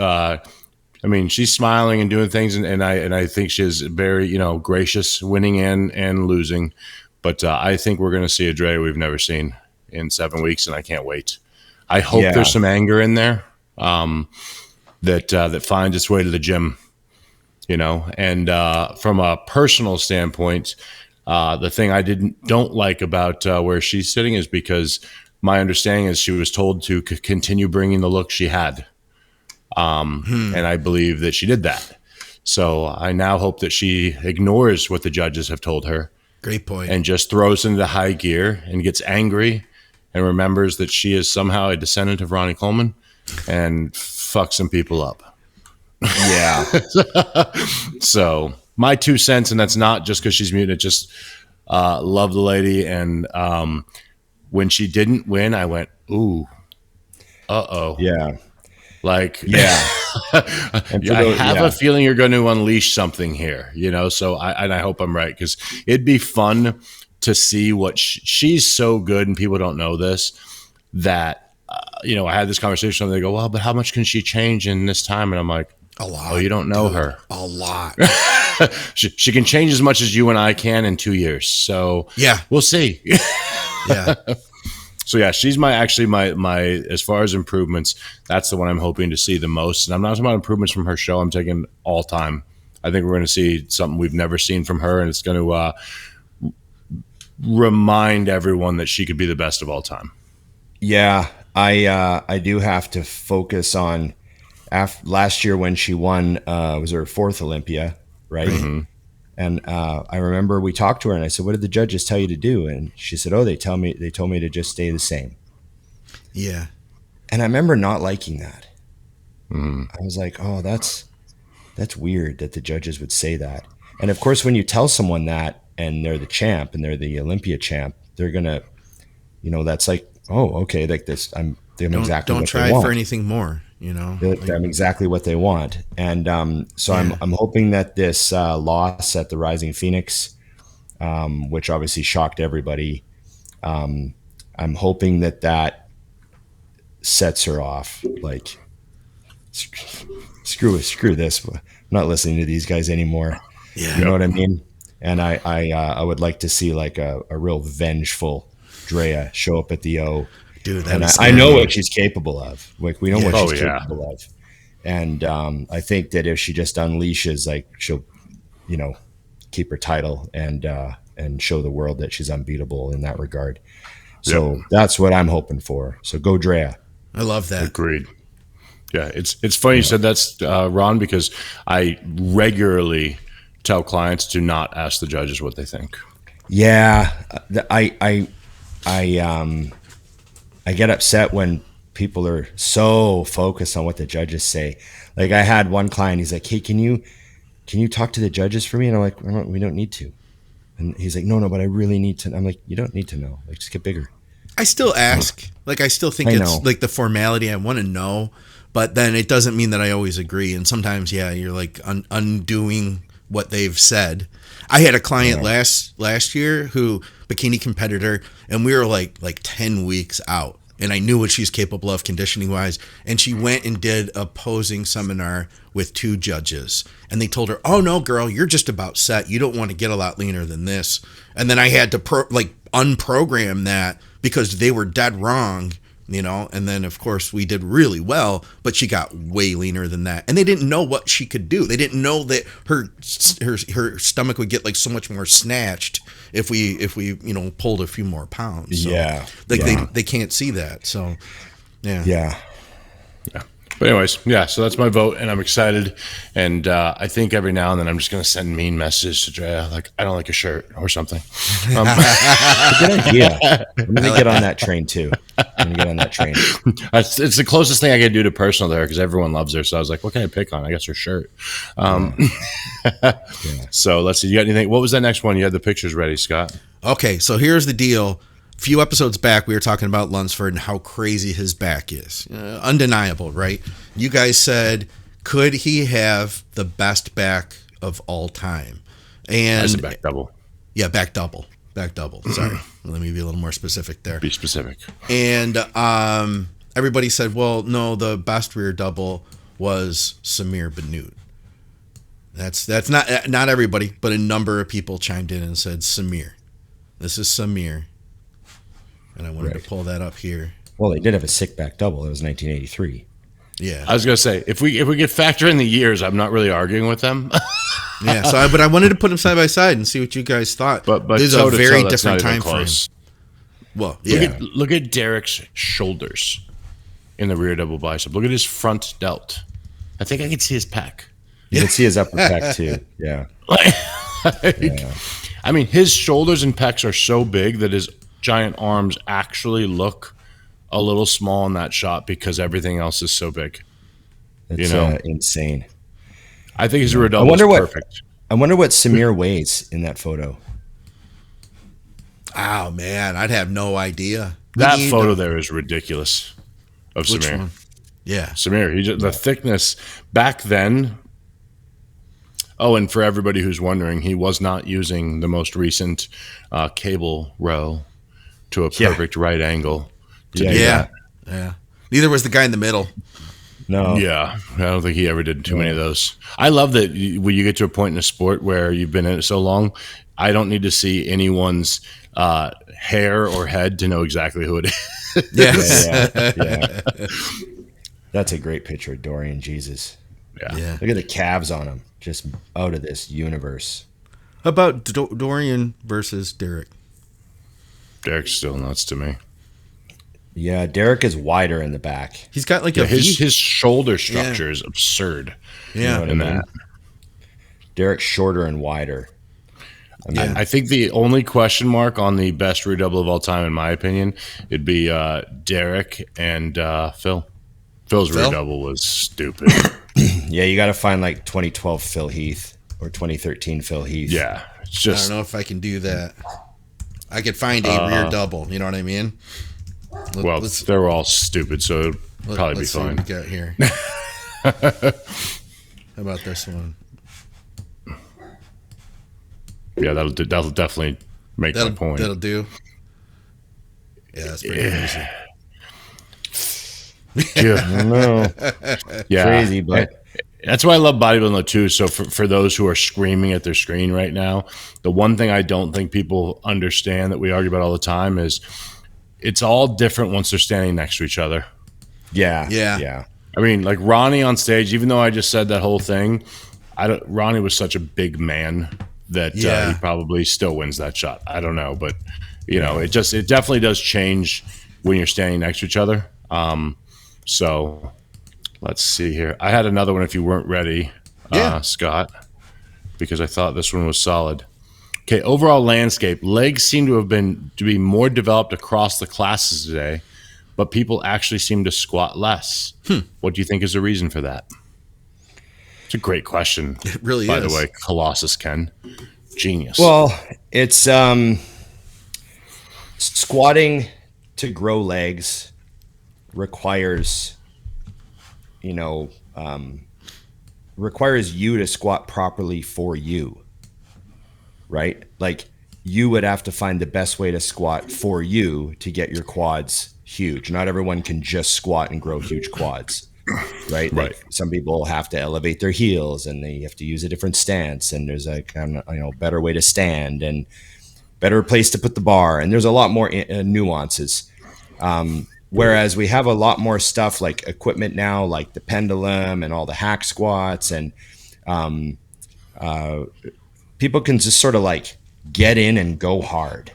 she's smiling and doing things, and I think she's very, gracious, winning and losing. But I think we're going to see a Dre we've never seen in 7 weeks, and I can't wait. I hope there's some anger in there that finds its way to the gym, And from a personal standpoint, the thing I don't like about where she's sitting is because my understanding is she was told to continue bringing the look she had. And I believe that she did that. So I now hope that she ignores what the judges have told her. Great point. And just throws into high gear and gets angry and remembers that she is somehow a descendant of Ronnie Coleman and fucks some people up. Yeah. So my 2 cents, and that's not just because she's mutant, it just love the lady. And when she didn't win, I went, ooh, uh-oh. Yeah. Like, Yeah. I have a feeling you're going to unleash something here, So I hope I'm right, because it'd be fun to see what she's so good, and people don't know this, that I had this conversation and they go, well, but how much can she change in this time? And I'm like, A lot. oh, you don't know her. A lot. She can change as much as you and I can in 2 years. So Yeah. we'll see. Yeah. So yeah, she's my as far as improvements, that's the one I'm hoping to see the most. And I'm not talking about improvements from her show. I'm taking all time. I think we're going to see something we've never seen from her, and it's going to remind everyone that she could be the best of all time. Yeah. I do have to focus on last year when she won, was her 4th Olympia, right? Mm-hmm. And I remember we talked to her and I said, what did the judges tell you to do? And she said, oh, they told me to just stay the same. Yeah. And I remember not liking that. I was like, oh, that's weird that the judges would say that. And of course, when you tell someone that and they're the champ and they're the Olympia champ, they're going to, that's like, oh, okay, like this, I'm exactly don't what try they want. for anything more, I'm exactly what they want. And so Yeah. I'm hoping that this loss at the Rising Phoenix, which obviously shocked everybody, I'm hoping that sets her off. Like, screw this. I'm not listening to these guys anymore. Yeah. You know what I mean? And I would like to see like a real vengeful Drea show up at the O. Dude, and I know what she's capable of. Like, we know what she's capable of. And I think that if she just unleashes, like, she'll, keep her title and show the world that she's unbeatable in that regard. So that's what I'm hoping for. So go Drea. I love that. Agreed. Yeah, it's funny you said that's Ron, because I regularly tell clients to not ask the judges what they think. Yeah, I get upset when people are so focused on what the judges say. Like, I had one client, he's like, "Hey, can you talk to the judges for me?" And I'm like, "We don't need to." And he's like, "No, but I really need to." I'm like, "You don't need to know. Like, just get bigger." I still ask. Like, I still think it's like the formality. I want to know, but then it doesn't mean that I always agree. And sometimes, you're like undoing what they've said. I had a client last year who bikini competitor, and we were like 10 weeks out, and I knew what she's capable of conditioning wise. And she went and did a posing seminar with 2 judges, and they told her, "Oh no, girl, you're just about set. You don't want to get a lot leaner than this." And then I had to unprogram that because they were dead wrong. And then of course we did really well, but she got way leaner than that, and they didn't know what she could do. They didn't know that her stomach would get like so much more snatched if we pulled a few more pounds. So, they can't see that. So yeah. But anyways, so that's my vote, and I'm excited. And I think every now and then I'm just going to send mean messages to Drea, like, "I don't like your shirt," or something. Good idea. I'm going to get on that train too. It's the closest thing I can do to personal there, because everyone loves her. So I was like, what can I pick on? I guess her shirt. So let's see. You got anything? What was that next one? You had the pictures ready, Scott. Okay, so here's the deal. A few episodes back, we were talking about Lunsford and how crazy his back is. Undeniable, right? You guys said, could he have the best back of all time? And That's a back double. Yeah, back double. Sorry. Let me be a little more specific there. Be specific. And everybody said, well, no, the best rear double was Samir Bannout. That's not everybody, but a number of people chimed in and said Samir. This is Samir. And I wanted to pull that up here. Well, they did have a sick back double. It was 1983. Yeah. I was going to say, if we could factor in the years, I'm not really arguing with them. But I wanted to put them side by side and see what you guys thought. But this is a very different time frame. Well, Look at Derek's shoulders in the rear double bicep. Look at his front delt. I think I can see his pec. You can see his upper pec too. Yeah. I mean, his shoulders and pecs are so big that his giant arms actually look a little small in that shot because everything else is so big. It's insane. I think his rear double is perfect. I wonder what Samir weighs in that photo. Oh man, I'd have no idea. That photo there is ridiculous of Samir. Which one? Yeah, Samir. The thickness back then. Oh, and for everybody who's wondering, he was not using the most recent cable row to a perfect right angle. Yeah. Neither was the guy in the middle. No. Yeah, I don't think he ever did too many of those. I love that when you get to a point in a sport where you've been in it so long, I don't need to see anyone's hair or head to know exactly who it is. Yes. That's a great picture of Dorian. Jesus. Yeah. Look at the calves on him. Just out of this universe. How about Dorian versus Derek? Derek's still nuts to me. Yeah, Derek is wider in the back. He's got like his shoulder structure is absurd. Yeah, you know what I mean? Derek's shorter and wider. I think the only question mark on the best rear double of all time, in my opinion, it'd be Derek and Phil. Phil's rear double was stupid. Yeah, you got to find like 2012 Phil Heath or 2013 Phil Heath. Yeah, it's just. I don't know if I can do that. I could find a rear double. You know what I mean? They're all stupid, so it'll probably be fine. Let's see what we got here. How about this one? Yeah, that'll definitely make my point. That'll do. Yeah, that's pretty crazy. Yeah, I don't know. Yeah, Crazy, but that's why I love bodybuilding too. So for those who are screaming at their screen right now, the one thing I don't think people understand that we argue about all the time is it's all different once they're standing next to each other. yeah. I mean, like Ronnie on stage, even though I just said that whole thing, Ronnie was such a big man that he probably still wins that shot. I don't know, but you know, it definitely does change when you're standing next to each other. So let's see here. I had another one if you weren't ready, Scott, because I thought this one was solid. Okay, overall landscape. Legs seem to be more developed across the classes today, but people actually seem to squat less. What do you think is the reason for that? It's a great question. It really by is. the way, Colossus Ken. Genius. Well, it's squatting to grow legs requires, requires you to squat properly for you, right? Like you would have to find the best way to squat for you to get your quads huge. Not everyone can just squat and grow huge quads, right? Right. Like some people have to elevate their heels and they have to use a different stance, and there's a better way to stand and better place to put the bar, and there's a lot more nuances. Whereas we have a lot more stuff like equipment now, like the pendulum and all the hack squats, and people can just sort of like get in and go hard.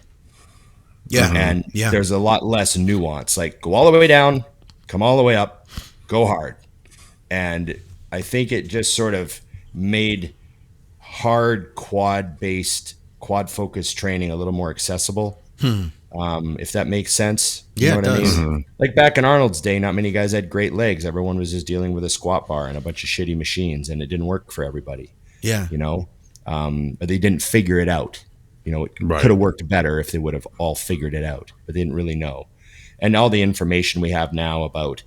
Yeah. And Yeah. there's a lot less nuance, like go all the way down, come all the way up, go hard. And I think it just sort of made hard quad focused training a little more accessible. If that makes sense. You know what I mean? Like back in Arnold's day, not many guys had great legs. Everyone was just dealing with a squat bar and a bunch of shitty machines, and it didn't work for everybody. Yeah. But they didn't figure it out. It could have worked better if they would have all figured it out, but they didn't really know. And all the information we have now about,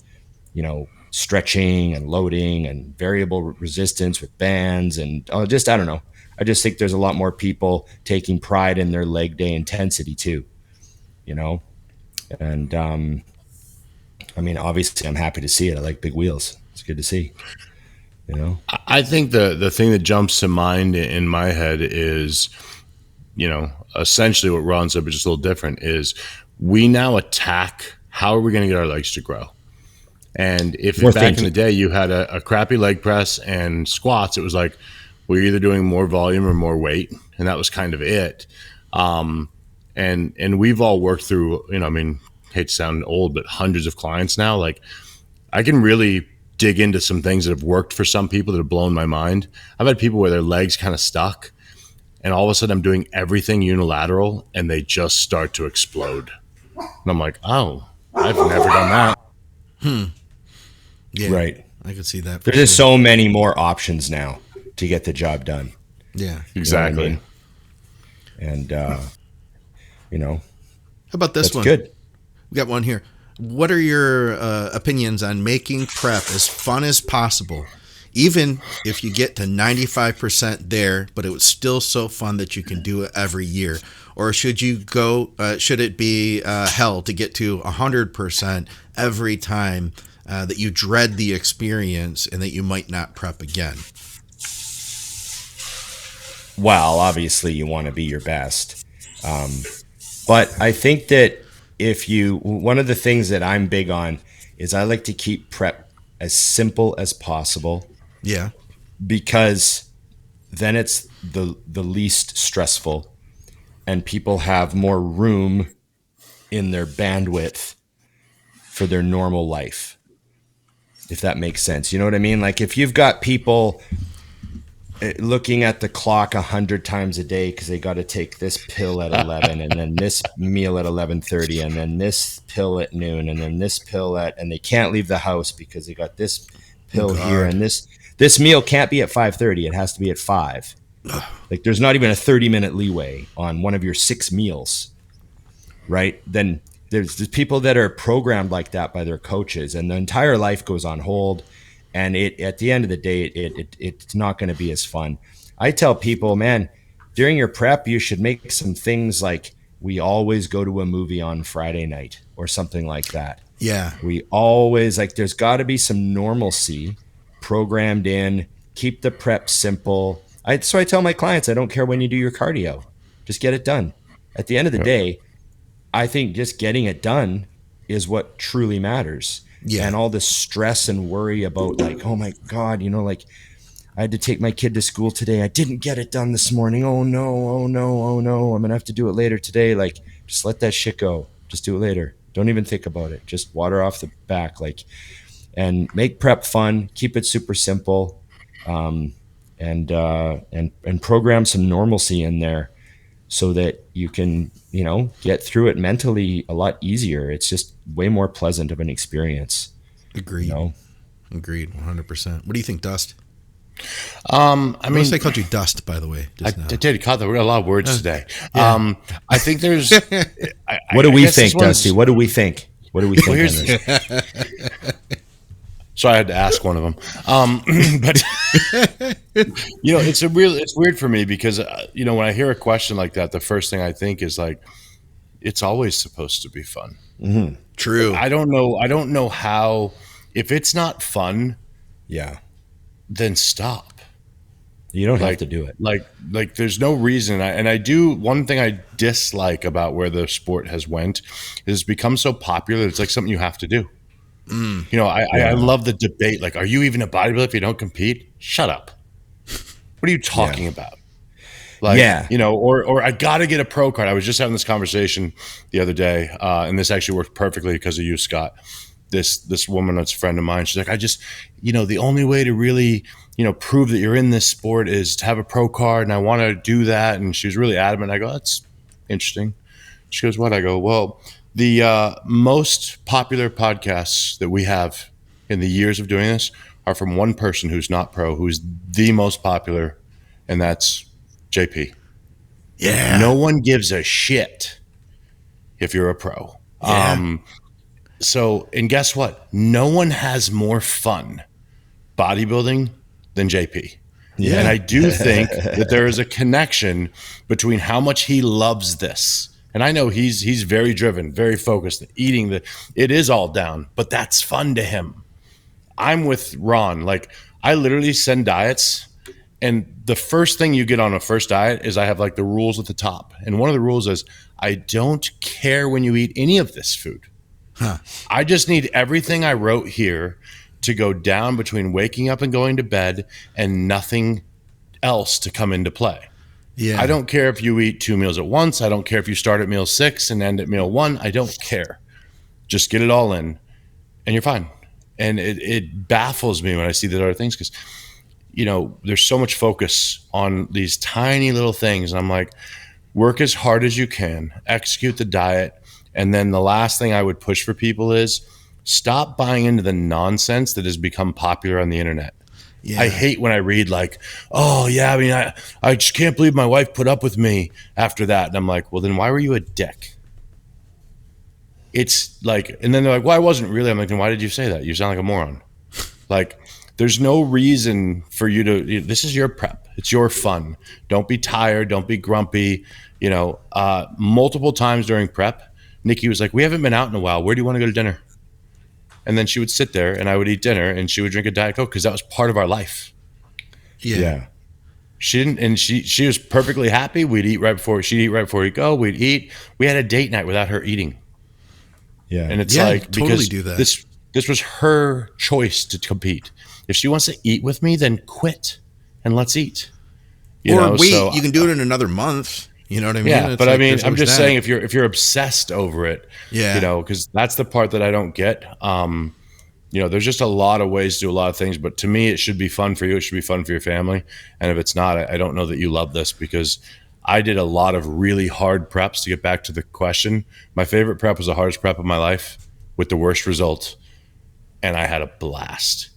stretching and loading and variable resistance with bands and I don't know. I just think there's a lot more people taking pride in their leg day intensity too, and obviously I'm happy to see it. I like big wheels. It's good to see, I think the thing that jumps to mind in my head is, essentially what Ron said, but just a little different, is we now attack how are we going to get our legs to grow? And if back in the day you had a crappy leg press and squats, it was like, we're either doing more volume or more weight. And that was kind of it. And we've all worked through, hate to sound old, but hundreds of clients now. Like I can really dig into some things that have worked for some people that have blown my mind. I've had people where their legs kind of stuck and all of a sudden I'm doing everything unilateral and they just start to explode. And I'm like, oh, I've never done that. Yeah. Right. I could see that. There's just so many more options now to get the job done. Yeah. Exactly. And, How about this that's one? good. We got one here. What are your opinions on making prep as fun as possible, even if you get to 95% there, but it was still so fun that you can do it every year? Or should it be hell to get to 100% every time that you dread the experience and that you might not prep again? Well, obviously you want to be your best. But I think that one of the things that I'm big on is I like to keep prep as simple as possible. Yeah. Because then it's the least stressful and people have more room in their bandwidth for their normal life. If that makes sense. You know what I mean? Like if you've got people looking at the clock 100 times a day because they got to take this pill at 11 and then this meal at 11:30 and then this pill at noon and then this pill and they can't leave the house because they got this pill here and this meal can't be at 5:30. It has to be at 5. Like there's not even a 30-minute leeway on one of your 6 meals, right? Then there's people that are programmed like that by their coaches, and the entire life goes on hold. And at the end of the day, it's not going to be as fun. I tell people, man, during your prep, you should make some things like we always go to a movie on Friday night or something like that. Yeah. We always like, there's got to be some normalcy programmed in, keep the prep simple. So I tell my clients, I don't care when you do your cardio, just get it done. At the end of the day, I think just getting it done is what truly matters. Yeah. And all this stress and worry about like, oh my God, like I had to take my kid to school today. I didn't get it done this morning. Oh no, oh no, oh no. I'm going to have to do it later today. Like, just let that shit go. Just do it later. Don't even think about it. Just water off the back. Like, and make prep fun. Keep it super simple. And program some normalcy in there so that you can, get through it mentally a lot easier. It's just way more pleasant of an experience. Agreed. Agreed. 100%. What do you think, Dust? I mean, I called you Dust, by the way. I did. God, we got a lot of words today. Yeah. I think there's. What do we think, Dusty? What do we think? What do we think on this? So I had to ask one of them. But it's weird for me because when I hear a question like that, the first thing I think is like, it's always supposed to be fun. Mm-hmm. True. I don't know how. If it's not fun, then stop. You don't have to do it. Like there's no reason. I do. One thing I dislike about where the sport has went is it's become so popular. It's like something you have to do. I love the debate. Like, are you even a bodybuilder if you don't compete? Shut up. What are you talking about? Like, or I got to get a pro card. I was just having this conversation the other day, and this actually worked perfectly because of you, Scott. This woman that's a friend of mine. She's like, I just, the only way to really, prove that you're in this sport is to have a pro card, and I want to do that. And she was really adamant. I go, that's interesting. She goes, what? I go, well, the most popular podcasts that we have in the years of doing this are from one person who's not pro, who's the most popular, and that's JP. Yeah. No one gives a shit if you're a pro. Yeah. So, and guess what? No one has more fun bodybuilding than JP. Yeah. And I do think that there is a connection between how much he loves this. And I know he's very driven, very focused, eating it is all down, but that's fun to him. I'm with Ron. Like, I literally send diets, and the first thing you get on a first diet is I have like the rules at the top. And one of the rules is I don't care when you eat any of this food. I just need everything I wrote here to go down between waking up and going to bed and nothing else to come into play. Yeah. I don't care if you eat 2 meals at once. I don't care if you start at meal 6 and end at meal 1. I don't care. Just get it all in and you're fine. And it baffles me when I see the other things because, there's so much focus on these tiny little things. And I'm like, work as hard as you can, execute the diet. And then the last thing I would push for people is stop buying into the nonsense that has become popular on the internet. Yeah. I hate when I read like, oh yeah, I mean, I just can't believe my wife put up with me after that. And I'm like, well, then why were you a dick? It's like, and then they're like, well, I wasn't really. I'm like, then why did you say that? You sound like a moron. Like, there's no reason for you to, this is your prep. It's your fun. Don't be tired. Don't be grumpy. Multiple times during prep, Nikki was like, we haven't been out in a while. Where do you want to go to dinner? And then she would sit there and I would eat dinner and she would drink a Diet Coke because that was part of our life. Yeah. She didn't, and she was perfectly happy. She'd eat right before we'd go. We'd eat. We had a date night without her eating. Yeah. And it's totally because do that. This was her choice to compete. If she wants to eat with me, then quit and let's eat. You can do it in another month. You know what I mean? Yeah, it's but like, I mean, I'm just saying if you're obsessed over it, because that's the part that I don't get. There's just a lot of ways to do a lot of things, but to me, it should be fun for you. It should be fun for your family. And if it's not, I don't know that you love this because I did a lot of really hard preps to get back to the question. My favorite prep was the hardest prep of my life with the worst result. And I had a blast.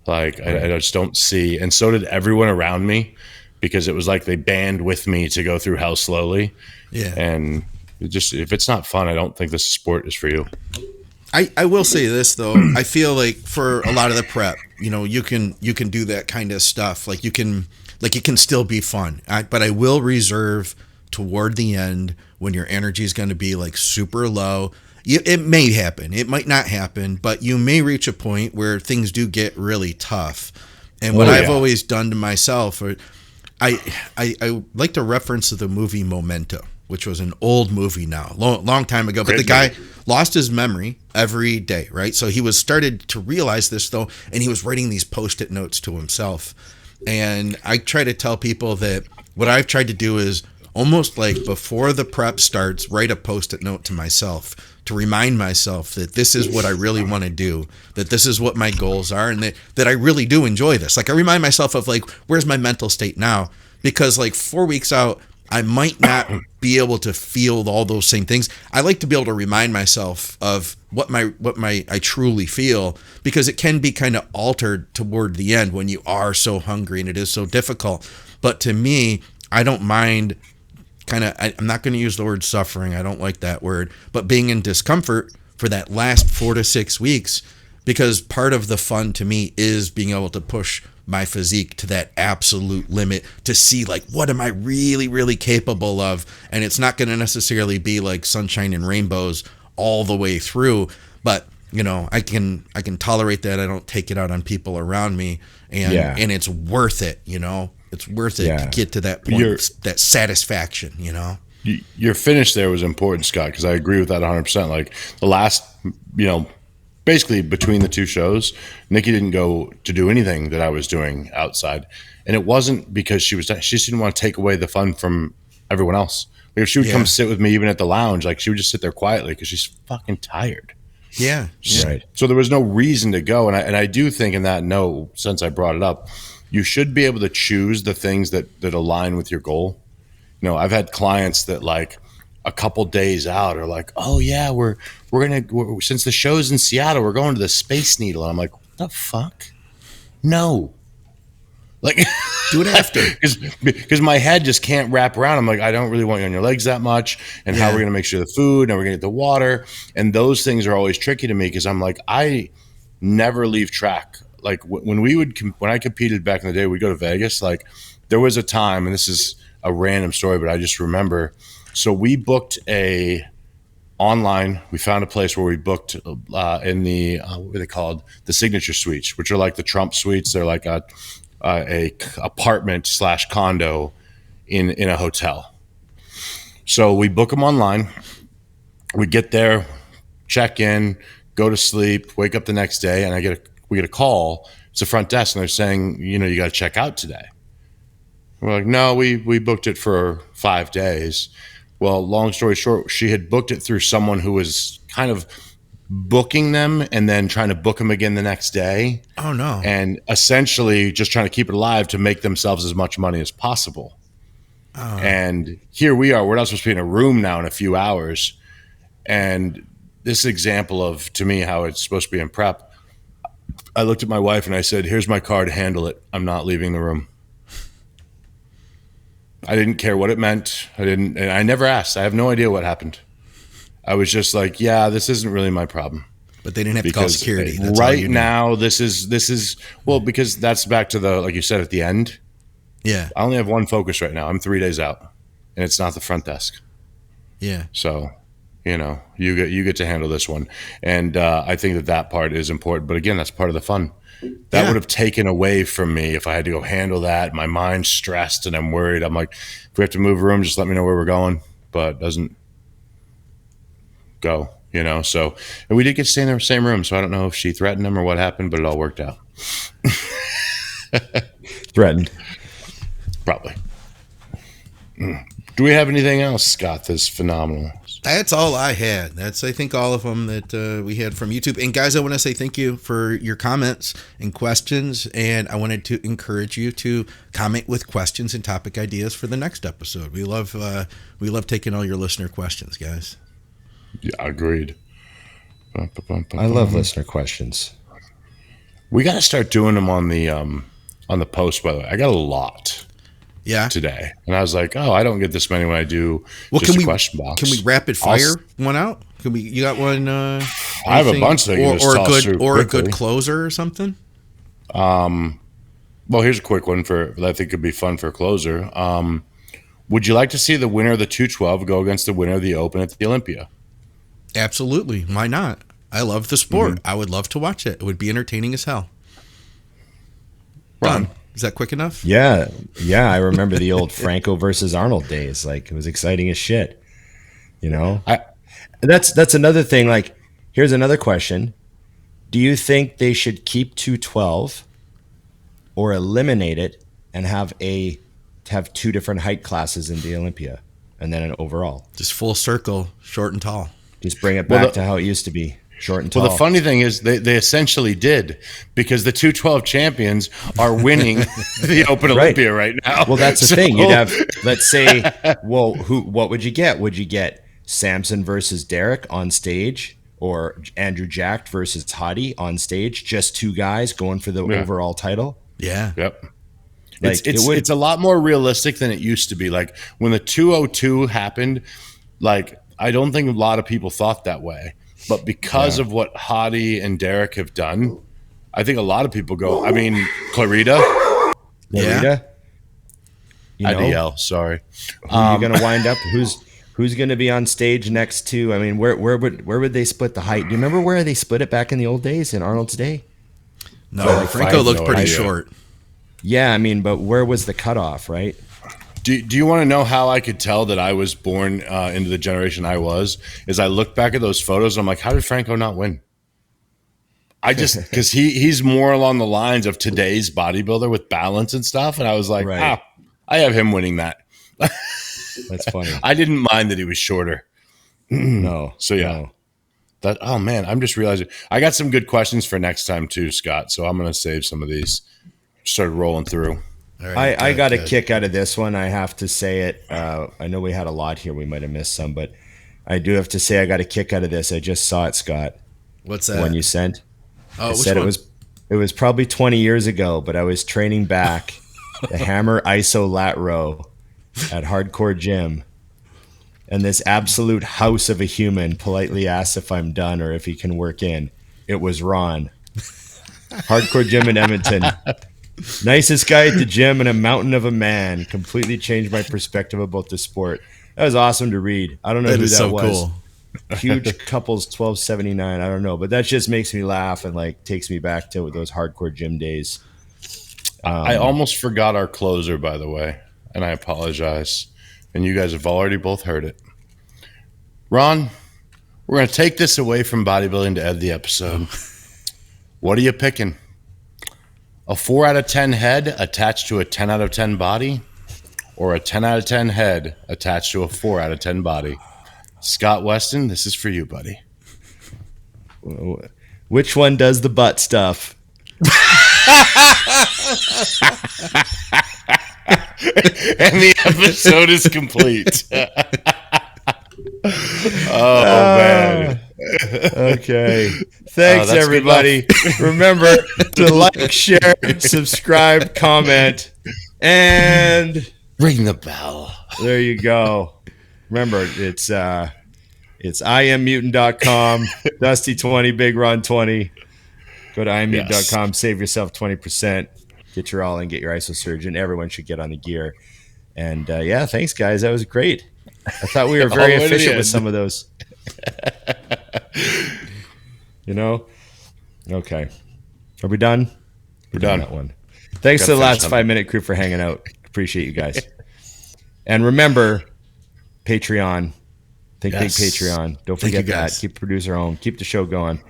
Like, I just don't see. And so did everyone around me. Because it was like they band with me to go through hell slowly. Yeah. And if it's not fun, I don't think this sport is for you. I will say this though. I feel like for a lot of the prep, you can do that kind of stuff. It can still be fun. But I will reserve toward the end when your energy is going to be like super low. It may happen. It might not happen, but you may reach a point where things do get really tough. And what I've always done to myself, I like to reference the movie Memento, which was an old movie now, long time ago. But the guy lost his memory every day, right? So he was started to realize this though, and he was writing these Post-it notes to himself. And I try to tell people that what I've tried to do is almost like before the prep starts, write a Post-it note to myself to remind myself that this is what I really want to do, that this is what my goals are, and that I really do enjoy this. Like I remind myself of like, where's my mental state now? Because like 4 weeks out, I might not be able to feel all those same things. I like to be able to remind myself of what I truly feel, because it can be kind of altered toward the end when you are so hungry and it is so difficult. But to me, I don't mind I'm not going to use the word suffering. I don't like that word, but being in discomfort for that last 4 to 6 weeks, because part of the fun to me is being able to push my physique to that absolute limit to see like, what am I really, really capable of? And it's not going to necessarily be like sunshine and rainbows all the way through, but you know, I can tolerate that. I don't take it out on people around me, and it's worth it, you know. It's worth it to get to that point, that satisfaction, you know. Your finish there was important, Scott, because I agree with that 100%. Like the last, you know, basically between the two shows, Nikki didn't go to do anything that I was doing outside. And it wasn't because she just didn't want to take away the fun from everyone else. Like if she would come sit with me even at the lounge, like she would just sit there quietly because she's fucking tired. Yeah. Right. So there was no reason to go. And I do think in that note, since I brought it up, you should be able to choose the things that align with your goal. You know, I've had clients that like a couple days out are like, oh yeah, we're since the show's in Seattle, we're going to the Space Needle. And I'm like, what the fuck? No. Like do it after. Because my head just can't wrap around. I'm like, I don't really want you on your legs that much. And how we're going to make sure the food, and we're going to get the water. And those things are always tricky to me because I'm like, I never leave track. Like when I competed back in the day, we'd go to Vegas. Like there was a time, and this is a random story, but I just remember. So we booked online. We found a place where we booked in the what are they called? The signature suites, which are like the Trump suites. They're like a apartment / condo in a hotel. So we book them online. We get there, check in, go to sleep, wake up the next day, and we get a call. It's the front desk, and they're saying, you know, you got to check out today. We're like, no, we booked it for 5 days. Well, long story short, she had booked it through someone who was kind of booking them and then trying to book them again the next day. Oh, no. And essentially just trying to keep it alive to make themselves as much money as possible. Oh. And here we are. We're not supposed to be in a room now in a few hours. And this example of, to me, how it's supposed to be in prep, I looked at my wife and I said, here's my card, handle it. I'm not leaving the room. I didn't care what it meant. And I never asked. I have no idea what happened. I was just like, yeah, this isn't really my problem. But they didn't have to call security. That's right now, this is well, because that's back to the, like you said at the end. Yeah. I only have one focus right now. I'm 3 days out, and it's not the front desk. Yeah. So, you know, you get to handle this one. And I think that part is important. But again, that's part of the fun. That would have taken away from me if I had to go handle that. My mind's stressed and I'm worried. I'm like, if we have to move a room, just let me know where we're going. But it doesn't go, you know. So, and we did get to stay in the same room. So I don't know if she threatened him or what happened, but it all worked out. Threatened. Probably. Do we have anything else, Scott, that's phenomenal? That's all I had. That's, I think, all of them that we had from YouTube. And guys, I want to say thank you for your comments and questions. And I wanted to encourage you to comment with questions and topic ideas for the next episode. We love taking all your listener questions, guys. Yeah, agreed. I love listener questions. We got to start doing them on the post, by the way. I got a lot. Yeah. Today. And I was like, oh, I don't get this many when I do question box. Can we rapid fire one out? You got one? I have a bunch that or a good closer or something? Well, here's a quick one that I think could be fun for a closer. Would you like to see the winner of the 212 go against the winner of the Open at the Olympia? Absolutely. Why not? I love the sport. I would love to watch it. It would be entertaining as hell. Ron. Done. Is that quick enough? Yeah. I remember the old Franco versus Arnold days. Like, it was exciting as shit. You know, that's another thing. Like, here's another question: do you think they should keep 212 or eliminate it and have two different height classes in the Olympia and then an overall? Just full circle, short and tall. Just bring it back to how it used to be, short and tall. Well, the funny thing is they essentially did, because the 212 champions are winning the Open Olympia right now. Well, that's the thing. You'd have, let's say, well, what would you get? Would you get Samson versus Derek on stage, or Andrew Jack versus Hadi on stage? Just two guys going for the overall title? Yeah. Yep. Like, it's a lot more realistic than it used to be. Like, when the 202 happened, like, I don't think a lot of people thought that way. But because of what Hadi and Derek have done, I think a lot of people go, I mean, Clarita. You know, IDL, sorry. Who are you going to wind up? Who's going to be on stage next to? I mean, where would they split the height? Do you remember where they split it back in the old days, in Arnold's day? No, Franco looked pretty short. Yeah, I mean, but where was the cutoff, right? Do you want to know how I could tell that I was born into the generation I was? Is I look back at those photos and I'm like, how did Franco not win? I just, because he's more along the lines of today's bodybuilder with balance and stuff. And I was like, I have him winning that. That's funny. I didn't mind that he was shorter. No. So yeah. No. Oh man, I'm just realizing I got some good questions for next time too, Scott. So I'm going to save some of these. Started rolling through. Right, I got a kick out of this one. I have to say it. I know we had a lot here. We might have missed some, but I do have to say I got a kick out of this. I just saw it, Scott. What's that? The one you sent. Oh, I said one? It was probably 20 years ago, but I was training back the hammer iso lat row at Hardcore Gym, and this absolute house of a human politely asks if I'm done or if he can work in. It was Ron. Hardcore Gym in Edmonton. Nicest guy at the gym and a mountain of a man. Completely changed my perspective about the sport. That was awesome to read. I don't know who that was. Cool. Huge couples 1279. I don't know, but that just makes me laugh and like takes me back to those Hardcore Gym days. I almost forgot our closer, by the way, and I apologize. And you guys have already both heard it. Ron, we're going to take this away from bodybuilding to end the episode. What are you picking? A 4 out of 10 head attached to a 10 out of 10 body, or a 10 out of 10 head attached to a 4 out of 10 body? Scott Weston, this is for you, buddy. Which one does the butt stuff? And the episode is complete. Oh, man. Okay. Thanks, everybody. Remember to like, share, subscribe, comment, and ring the bell. There you go. Remember, it's immutant.com, Dusty20, Big Ron 20. Go to immutant.com, save yourself 20%. Get your all in, get your ISO surgeon. Everyone should get on the gear. And thanks, guys. That was great. I thought we were very efficient with some of those. You know? Okay. Are we done? We're done. That one. Thanks to the last 5-minute crew for hanging out. Appreciate you guys. And remember, Patreon. Think big Patreon. Don't forget that. Keep the producer home. Keep the show going.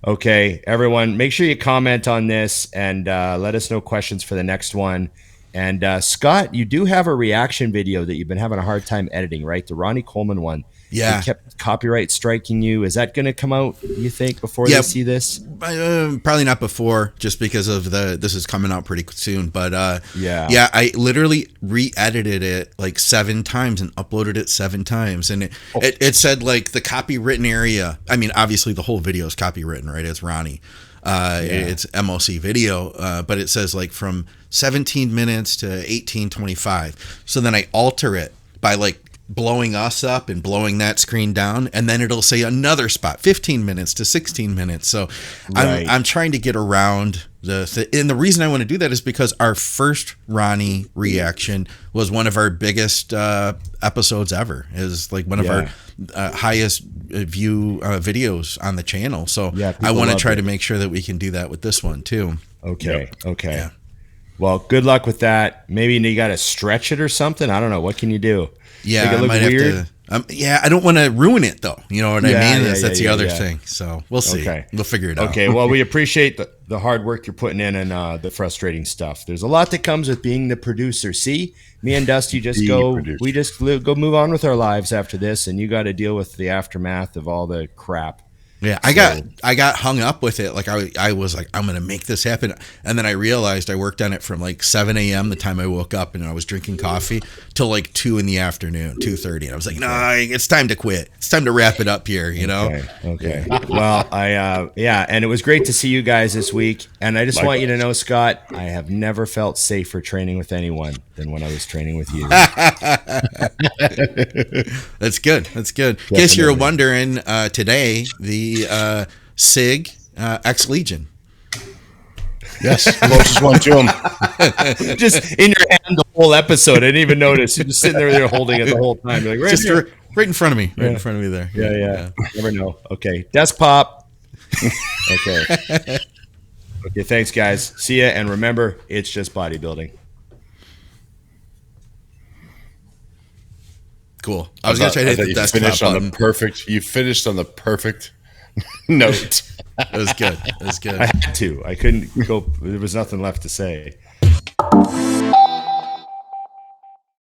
Okay, everyone, make sure you comment on this and let us know questions for the next one. And Scott, you do have a reaction video that you've been having a hard time editing, right? The Ronnie Coleman one. Yeah. They kept copyright striking you. Is that going to come out, you think, before they see this? Probably not before, just because of this is coming out pretty soon. But yeah, I literally re-edited it like 7 times and uploaded it 7 times. And it said like the copywritten area. I mean, obviously the whole video is copywritten, right? It's Ronnie. It's MOC video, but it says like from 17 minutes to 18:25. So then I alter it by like blowing us up and blowing that screen down, and then it'll say another spot, 15 minutes to 16 minutes. So I'm trying to get around and the reason I want to do that is because our first Ronnie reaction was one of our biggest episodes ever. It was like one of our highest view videos on the channel. So I want to try to make sure that we can do that with this one too. Okay. Yeah. Well, good luck with that. Maybe you got to stretch it or something. I don't know. What can you do? Yeah, make it look weird? Have to. I don't want to ruin it though. You know what I mean? That's the other thing. So we'll see. Okay. We'll figure it out. Okay. Well, we appreciate the hard work you're putting in and the frustrating stuff. There's a lot that comes with being the producer. See, me and Dusty we just go move on with our lives after this, and you got to deal with the aftermath of all the crap. Yeah, I got hung up with it. Like I was like, I'm gonna make this happen, and then I realized I worked on it from like 7 a.m. the time I woke up, and I was drinking coffee till like 2 in the afternoon, 2:30, and I was like, nah, it's time to quit. It's time to wrap it up here. You know? Okay. Well, and it was great to see you guys this week, and I just want you to know, Scott, I have never felt safer training with anyone than when I was training with you. That's good. Definitely. In case you're wondering, today the SIG X Legion. Yes, closest one to him. Just in your hand the whole episode. I didn't even notice. You're just sitting there holding it the whole time. You're like, right in front of me. Right in front of me there. Yeah. Never know. Okay. Desk pop. Okay. Okay, thanks, guys. See ya. And remember, it's just bodybuilding. Cool. I was going to try to hit the desk pop button. You finished on the perfect note. It was good. I had to. I couldn't go. There was nothing left to say.